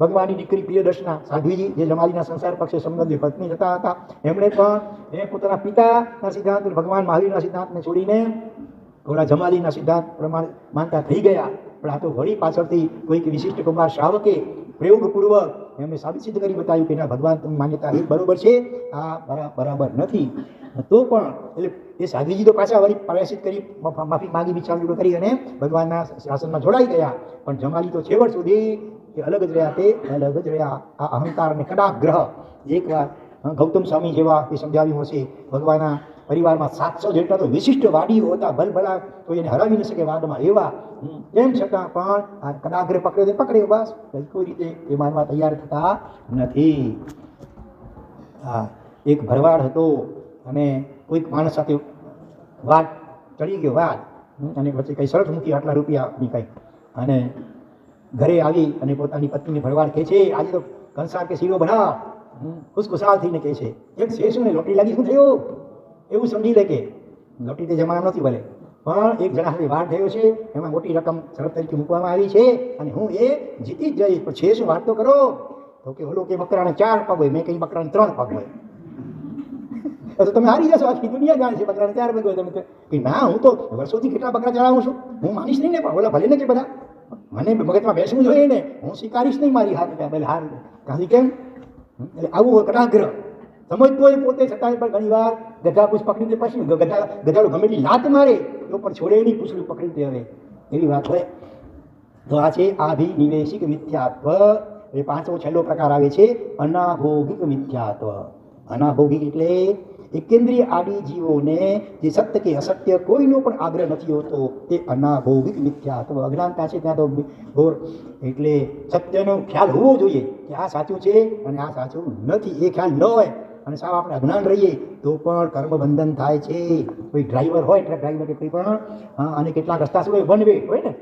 ભગવાનની દીકરી પ્રિયદર્શના સાધ્વીજી જે જમાલીના સંસાર પક્ષે સંબંધી પત્ની જતા હતા, એમણે પણ એ પોતાના પિતાના સિદ્ધાંત ભગવાન મહાવીરના સિદ્ધાંતને છોડીને થોડા જમાલીના સિદ્ધાંત પ્રમાણે માનતા થઈ ગયા. પણ આ તો વળી પાછળથી કોઈક વિશિષ્ટ કુમાર શ્રાવકે પ્રયોગપૂર્વક એમને સાબિત સિદ્ધ કરી બતાવ્યું કે ના ભગવાન તમે માન્યતા એ બરોબર છે, આ બરાબર નથી. તો પણ એટલે એ સાધ્વીજી તો પાછા વળી પ્રાયશ્ચિત કરી માફી માંગી વિચાર કરી અને ભગવાનના શાસનમાં જોડાઈ ગયા. પણ જમાલી તો છેવટ સુધી એ અલગ જ રહ્યા, તે અલગ જ રહ્યા. આ અહંકાર અને કડાગ્રહ એકવાર ગૌતમ સ્વામી જેવા એ સમજાવ્યું હશે, ભગવાનના પરિવારમાં 700 જેટલા તો વિશિષ્ટ વાડીઓ હતા, ભલભલા કોઈ એને હરાવી ન શકે વાડમાં એવા, તેમ છતાં પણ આ કડાગ્રહ પકડ્યો બસ, કોઈ રીતે એ માનવા તૈયાર થતા નથી. હા, એક ભરવાડ હતો અને કોઈક માણસ સાથે વાડ ચડી ગયો વાડ, અને પછી કંઈ શરત મૂકી આટલા રૂપિયાની કંઈ, અને ઘરે આવી અને પોતાની પત્નીને ભરવાડ કહે છે આજે તો કંસાર કે શીરો બનાવ. ખુશખુશાલ થઈને કહે છે એક શેષ ને લોટરી લાગી, શું થયું એવું સમજી લે કે લોટરી તે જમાનો નથી ભલે, પણ એક જણા સાથે વાડ થયો છે, એમાં મોટી રકમ શરત તરીકે મૂકવામાં આવી છે અને હું એ જીતી જ જઈશ. પણ છે શું વાત તો કરો. તો કે ઓલો કે બકરાને 4 પગ હોય, મેં કહી બકરાને 3 પગ હોય. તો તમે હારી જશો, આખી દુનિયા જાણે છે બકરાને 4 પગ હોય. તમે કે ના, હું તો વર્ષોથી કેટલા બકરા ચડાવું છું, હું માનીશ નહીં ને, પણ ઓલા ભલે ને કે બધા મને મગજમાં બેસવું જોઈએ ને, હું સ્વીકારીશ નહીં મારી હાર કાંઈ કેમ. એટલે આવું હોય કડાગ્રહ, સમજતો હોય પોતે છતાંય પણ ઘણી વાર ગધા પૂછ પકડીને પછી ગધાડું ગમે એટલી લાત મારે તો પણ છોડે નહીં, પૂછડું પકડી હવે એવી વાત હોય. તો આ છે આભિનિવેશિક મિથ્યાત્વ. એ 5મો છેલ્લો પ્રકાર આવે છે અનાભોગિક મિથ્યાત્વ. અનાભોગિક એટલે એકેન્દ્રિય આડી જીવોને જે સત્ય કે અસત્ય કોઈનો પણ આગ્રહ નથી હોતો, તે અનાભોગિક મિથ્યાત્વ. અજ્ઞાનતા છે ત્યાં તો ઘોર. એટલે સત્યનો ખ્યાલ હોવો જોઈએ કે આ સાચું છે અને આ સાચું નથી. એ ખ્યાલ ન હોય અને સાવ આપણે અજ્ઞાન રહીએ તો પણ કર્મબંધન થાય છે. કોઈ ડ્રાઈવર હોય, ટ્રક ડ્રાઈવર કે કોઈ પણ, અને કેટલાક રસ્તા શું હોય વન વે હોય ને,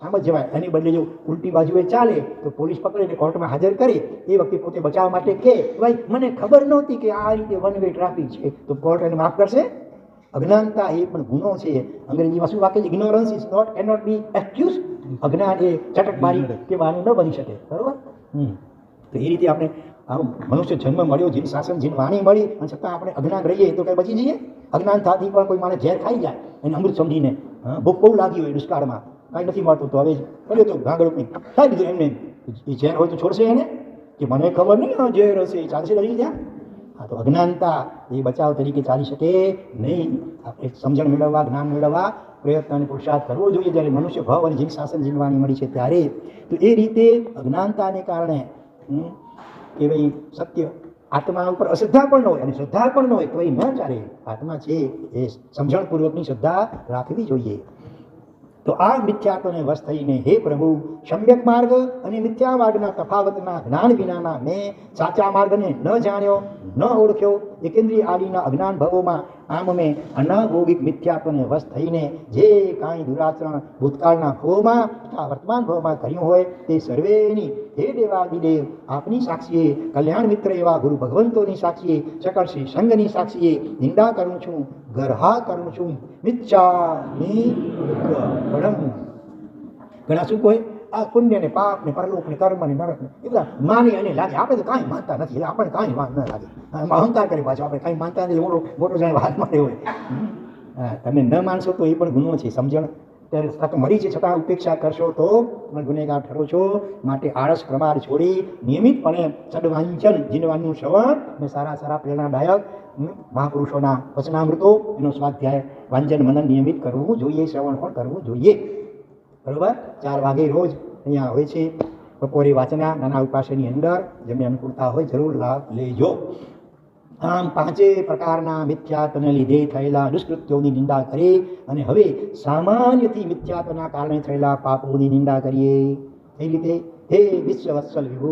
આમ જ જવાય. એની બદલે જો ઉલટી બાજુએ ચાલે તો પોલીસ પકડીને કોર્ટમાં હાજર કરી, એ વખતે પોતે બચાવવા માટે કે ભાઈ મને ખબર નહોતી કે આ રીતે વન વે ટ્રાફિક છે, તો કોર્ટ એને માફ કરશે. અજ્ઞાનતા એ પણ ગુનો છે. અંગ્રેજીમાં શું વાક્ય છે, ignorance is not be excuse. અજ્ઞાન એ ચટકબારી કે બહાનું ન બની શકે, બરોબર. તો એ રીતે આપણે મનુષ્ય જન્મ મળ્યો, જીન શાસન જીન વાણી મળી, અને છતાં આપણે અજ્ઞાન રહીએ તો કઈ બચી જઈએ. અજ્ઞાન થવાથી પણ કોઈ માણસ ઝેર ખાઈ જાય એને અમૃત સમજીને, ભૂખ બહુ લાગી હોય દુષ્કાળમાં, કાંઈ નથી મળતું તો હવે કર્યો તો ગાંગડું કંઈ ખાઈ દીધું એમને. એ ઝેર હોય તો છોડશે એને કે મને ખબર નહીં ઝેર હશે, ચાલશે લડી ત્યાં. આ તો અજ્ઞાનતા એ બચાવ તરીકે ચાલી શકે નહીં. આપણે સમજણ મેળવવા, જ્ઞાન મેળવવા પ્રયત્ન અને પુરુષાર્થ કરવો જોઈએ. જ્યારે મનુષ્ય ભાવ અને જીવ શાસન જીવવાની મળી છે ત્યારે તો એ રીતે અજ્ઞાનતાને કારણે કે ભાઈ સત્ય આત્મા ઉપર અશ્રદ્ધા પણ ન હોય અને શ્રદ્ધા પણ ન હોય તો એ ન ચાલે. આત્મા છે એ સમજણપૂર્વકની શ્રદ્ધા રાખવી જોઈએ. તો આ મિથ્યાત્વને વશ થઈને હે પ્રભુ, સમ્યક માર્ગ અને મિથ્યા માર્ગના તફાવતના જ્ઞાન વિનાના મેં સાચા માર્ગને ન જાણ્યો, ન ઓળખ્યો. એકેન્દ્રિય આદિના અજ્ઞાન ભવોમાં આમ મેં અનાભોગિક મિથ્યાત્વને વશ થઈને જે કાંઈ દુરાચરણ ભૂતકાળના ભવોમાં તથા વર્તમાન ભવમાં કર્યું હોય તે સર્વેની હે દેવાદિદેવ આપની સાક્ષીએ, કલ્યાણ મિત્ર એવા ગુરુ ભગવંતોની સાક્ષીએ, સકળ શ્રી સંઘની સાક્ષીએ નિંદા કરું છું, ગરહા કરું છું. મિચ્છામિ દુક્કડમ. ઘણા શું કહે આ પુણ્ય ને પાપ ને પરલોક ને કર્મ ને નરક ને એ બધા માની અને લાગે. આપણે તો કાંઈ માનતા નથી, એટલે આપણે કાંઈ વાંધ ન લાગે. અહંકાર કરી પાછો આપણે કાંઈ માનતા નથી, મોટો જાણે વાત માટે હોય. તમે ન માનશો તો એ પણ ગુનો છે. સમજણ ત્યારે તક મળી છે છતાં ઉપેક્ષા કરશો તો તમે ગુનેગાર ઠરો છો. માટે આળસ પ્રમાદ છોડી નિયમિતપણે સદવાંચન જીનવાનું શ્રવણ અને સારા સારા પ્રેરણાદાયક મહાપુરુષોના વચનામૃતો એનો સ્વાધ્યાય વાંચન મનન નિયમિત કરવું જોઈએ. શ્રવણ પણ કરવું જોઈએ. બરોબર. 4 વાગે રોજ અહીંયા હોય છે બપોરે વાંચના નાના ઉપાસની અંદર. જેમને અનુકૂળતા હોય જરૂર લાભ લેજો. આમ 5 પ્રકારના મિથ્યાત્વને લીધે થયેલા દુષ્કૃત્યોની નિંદા કરી અને હવે સામાન્યથી મિથ્યાત્વના કારણે થયેલા પાપોની નિંદા કરીએ. એ રીતે હે વિશ્વવત્સલ વિભુ,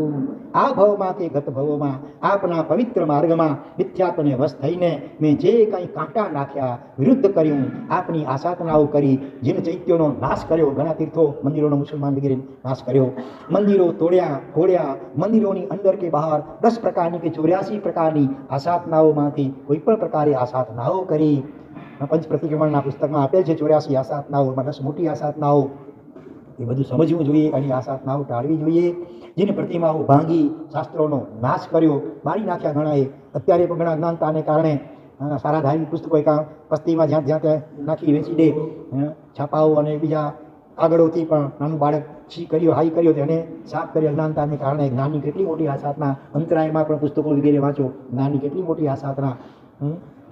આ ભવમાં કે ગત ભવોમાં આપના પવિત્ર માર્ગમાં મિથ્યાત્વને વશ થઈને મેં જે કંઈ કાંટા નાખ્યા, વિરુદ્ધ કર્યું, આપની આસાધનાઓ કરી, જીન ચૈત્યોનો નાશ કર્યો, ઘણા તીર્થો મંદિરોનો મુસલમાન વગેરે નાશ કર્યો, મંદિરો તોડ્યા ખોડ્યા, મંદિરોની અંદર કે બહાર 10 પ્રકારની કે 84 પ્રકારની આસાધનાઓમાંથી કોઈ પણ પ્રકારે આસાધનાઓ કરી. પંચ પ્રતિક્રમણના પુસ્તકમાં આપેલ છે 84 આસાધનાઓમાં 10 મોટી આસાધનાઓ. એ બધું સમજવું જોઈએ અને આ સાધનાઓ ટાળવી જોઈએ. જેને પ્રતિમાઓ ભાંગી, શાસ્ત્રોનો નાશ કર્યો, બાળી નાખ્યા ઘણાએ. અત્યારે પણ ઘણા અજ્ઞાનતાને કારણે સારા ધાર્મિક પુસ્તકો પસ્તીમાં જ્યાં જ્યાં ત્યાં નાખી વેચી દે. છાપાઓ અને બીજા કાગળોથી પણ નાનું બાળક છી કર્યો, હાઈ કર્યો તેને સાફ કરી. અજ્ઞાનતાને કારણે જ્ઞાનની કેટલી મોટી આ સાધના. અંતરાયમાં પણ પુસ્તકો વગેરે વાંચો, જ્ઞાનની કેટલી મોટી આ સાધના.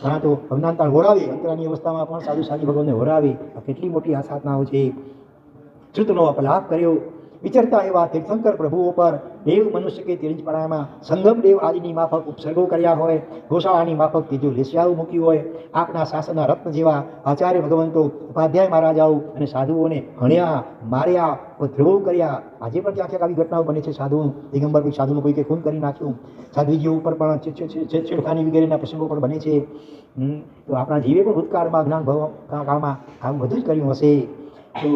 ઘણા તો અજ્ઞાનતા હોરાવે, અંતરાની અવસ્થામાં પણ સાધુ સાધી ભગવાનને હોરાવે. આ કેટલી મોટી આ સાધનાઓ છે. શ્રુતનો અપલાપ કર્યો. વિચરતા એવા તીર્થંકર પ્રભુઓ પર દેવ મનુષ્ય કે તિરંજપણામાં સંગમ દેવ આદિની માફક ઉપસર્ગો કર્યા હોય, ગોશાળાની માફક ત્રીજું લેસિયાઓ મૂક્યું હોય, આપના શાસનના રત્ન જેવા આચાર્ય ભગવંતો, ઉપાધ્યાય મહારાજાઓ અને સાધુઓને હણ્યા, માર્યા, ઉપદ્રવો કર્યા. આજે પણ ક્યાંક ક્યાંક આવી ઘટનાઓ બને છે. સાધુ દિગંબર કોઈ સાધુનું કોઈ ખૂન કરી નાખ્યું, સાધ્વીજીઓ ઉપર પણ છેડખાની વગેરેના પ્રસંગો પણ બને છે. તો આપણા જીવે પણ ભૂતકાળમાં જ્ઞાન કાળમાં આવું બધું જ કર્યું હશે. તો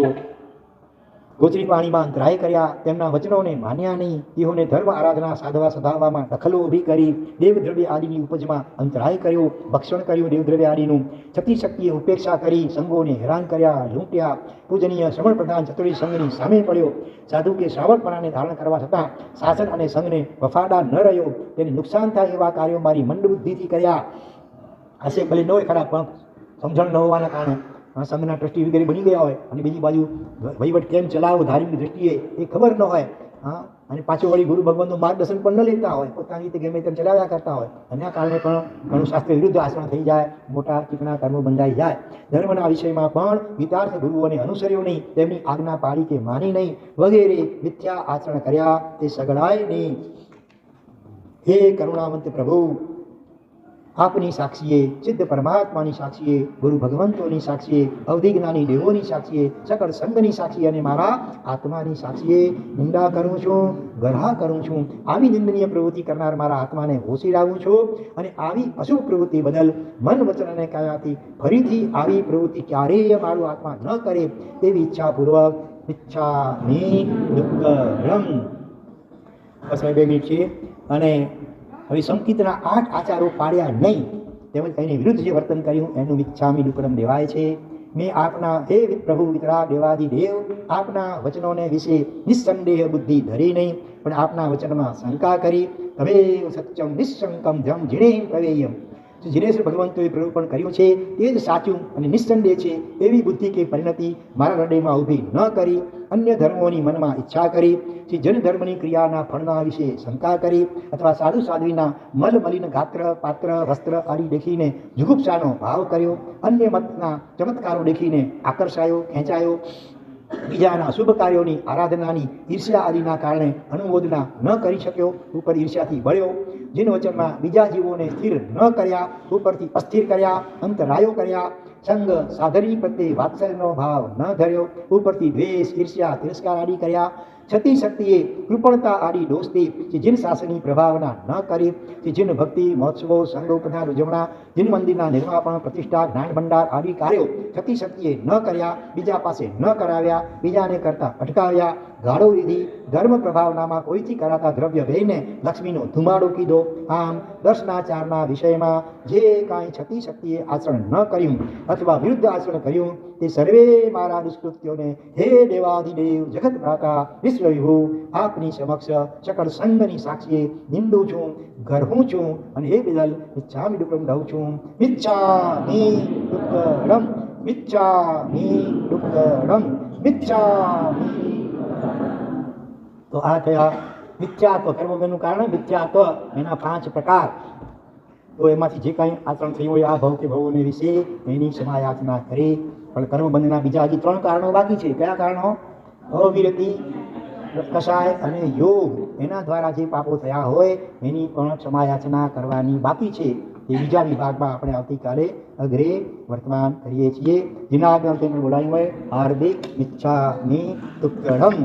ગોચરી પાણીમાં અંતરાય કર્યા, તેમના વચનોને માન્યા નહીં, તેઓને ધર્મ આરાધના સાધવા સધાવવામાં દખલો ઊભી કરી, દેવદ્રવ્ય આદિની ઉપજમાં અંતરાય કર્યો, ભક્ષણ કર્યું દેવદ્રવ્ય આદિનું, છતી શક્તિએ ઉપેક્ષા કરી, સંઘોને હેરાન કર્યા, લૂંટ્યા. પૂજનીય શ્રવણ પ્રધાન ચતુરી સંઘની સામે પડ્યો. સાધુ કે શ્રાવણપણાને ધારણ કરવા છતાં શાસન અને સંઘને વફાદાર ન રહ્યો. તેને નુકસાન થાય એવા કાર્યો મારી મંદબુદ્ધિથી કર્યા. હશે ભલે ન હોય ખરા, પણ સમજણ ન હોવાના કારણે સંઘના ટ્રસ્ટી વગેરે બની ગયા હોય અને બીજી બાજુ વહીવટ કેમ ચલાવો ધાર્મિક દ્રષ્ટિએ એ ખબર ન હોય. અને પાછું વળી ગુરુ ભગવાનનું માર્ગદર્શન પણ ન લેતા હોય, પોતાની રીતે ગમે તેમ ચલાવ્યા કરતા હોય. એના કારણે પણ ઘણું શાસ્ત્ર વિરુદ્ધ આચરણ થઈ જાય, મોટા ચીકણા કર્મો બંધાઈ જાય. ધર્મના વિષયમાં પણ ગીતાર્થ ગુરુઓને અનુસર્યો નહીં, તેમની આજ્ઞા પાળી કે માની નહીં, વગેરે મિથ્યા આચરણ કર્યા. તે સગડાય નહીં. હે કરુણાવંત પ્રભુ, આપની સાક્ષીએ, સિદ્ધ પરમાત્માની સાક્ષીએ, ગુરુ ભગવંતોની સાક્ષીએ, અવધિ જ્ઞાની દેવોની સાક્ષીએ, સકળ સંઘની સાક્ષીએ અને મારા આત્માની સાક્ષીએ નિંદા કરું છું, ગરહા કરું છું. આવી નિંદનીય પ્રવૃત્તિ કરનાર મારા આત્માને હોશિરાવું છું અને આવી અશુભ પ્રવૃત્તિ બદલ મન વચન અને કાયાથી ફરીથી આવી પ્રવૃત્તિ ક્યારેય મારું આત્મા ન કરે તેવી ઈચ્છાપૂર્વક મિચ્છામિ દુક્કડમ. બસ 2 મિનિટ છે. અને હવે સંકિતના 8 આચારો પાડ્યા નહીં, તેમજ એની વિરુદ્ધ જે વર્તન કર્યું એનું મિચ્છામિ દુક્કડમ દેવાય છે. મેં આપના હે પ્રભુ વિતરા દેવાદિ દેવ, આપના વચનોને વિશે નિસ્સંદેહ બુદ્ધિ ધરી નહીં, પણ આપના વચનમાં શંકા કરી. તમેવ સત્યમ નિઃશંકમ ધ્રમ જીણે પ્રવેયમ. જેને શ્રી ભગવંતોએ પ્રરૂપણ કર્યું છે તે જ સાચું અને નિસ્સંદેહ છે એવી બુદ્ધિ કે પરિણતિ મારા હૃદયમાં ઊભી ન કરી, અન્ય ધર્મોની મનમાં ઈચ્છા કરી, જે જન ધર્મની ક્રિયાના ફળના વિશે શંકા કરી, અથવા સાધુ સાધ્વીના મલ મલિન ગાત્ર પાત્ર વસ્ત્ર આદિ દેખીને જુગુપ્સાનો ભાવ કર્યો, અન્ય મતના ચમત્કારો દેખીને આકર્ષાયો, ખેંચાયો, બીજાના શુભ કાર્યોની આરાધનાની ઈર્ષ્યા આદિના કારણે અનુમોદના ન કરી શક્યો, ઉપર ઈર્ષ્યાથી બળ્યો, જીન વચનમાં બીજા જીવોને સ્થિર ન કર્યા, ઉપરથી અસ્થિર કર્યા, અંતરાયો કર્યા, સંગ સાધરી પ્રત્યે વાત્સલ્યનો ભાવ ન ધર્યો, ઉપરથી દ્વેષ ઈર્ષ્યા તિરસ્કાર આદિ કર્યા, છતી શક્તિએ કૃપણતા આદિ દોષથી જે જીન શાસનની પ્રભાવના ન કરી, જે જીન ભક્તિ મહોત્સવો સંગોપના ઉજવણા, જીન મંદિરના નિર્માપણ પ્રતિષ્ઠા જ્ઞાન ભંડાર આદિ કાર્યો છતી શક્તિએ ન કર્યા, બીજા પાસે ન કરાવ્યા, બીજાને કરતા અટકાવ્યા, ગાળો વિધિ ધર્મ પ્રભાવનામાં કોઈથી કરાતા દ્રવ્ય વ્યયને લક્ષ્મીનો ધુમાડો કીધો. આમ દર્શનાચારના વિષયમાં જે કાંઈ છતી શક્તિએ આચરણ ન કર્યું અથવા વિરુદ્ધ આચરણ કર્યું તે સર્વે મારા દુષ્કૃત્યોને હે દેવાધિદેવ જગત ભ્રાતા વિશ્વવિભુ આપની સમક્ષ સકળ સંઘની સાક્ષીએ નિંદું છું, ગર્ભું છું અને એ બદલ મિચ્છામિ દુક્કડમ દઉં છું. મિચ્છામિ દુક્કડમ, મિચ્છામિ દુક્કડમ, મિચ્છામિ. તો આ થયા મિથ્યાત્વ, કર્મબંધનું કારણ મિથ્યાત્વ, એના 5 પ્રકાર. તો એમાંથી જે કાંઈ આચરણ થયું હોય આ ભવ કે ભવોને વિશે એની ક્ષમાયાચના કરી. પણ કર્મબંધના બીજા હજી 3 કારણો બાકી છે. કયા કારણો? અવિરતિ, કષાય અને યોગ. એના દ્વારા જે પાપો થયા હોય એની પણ ક્ષમાયાચના કરવાની બાકી છે. એ બીજા વિભાગમાં આપણે આવતીકાલે અગ્રે વર્તમાન કરીએ છીએ. જેના આગળ તેને બોલાવ્યું હોય હાર્દિક મિચ્છામિ દુક્કડમ.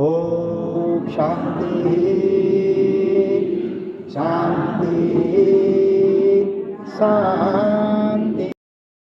ઓમ શાંતિ શાંતિ શાંતિ.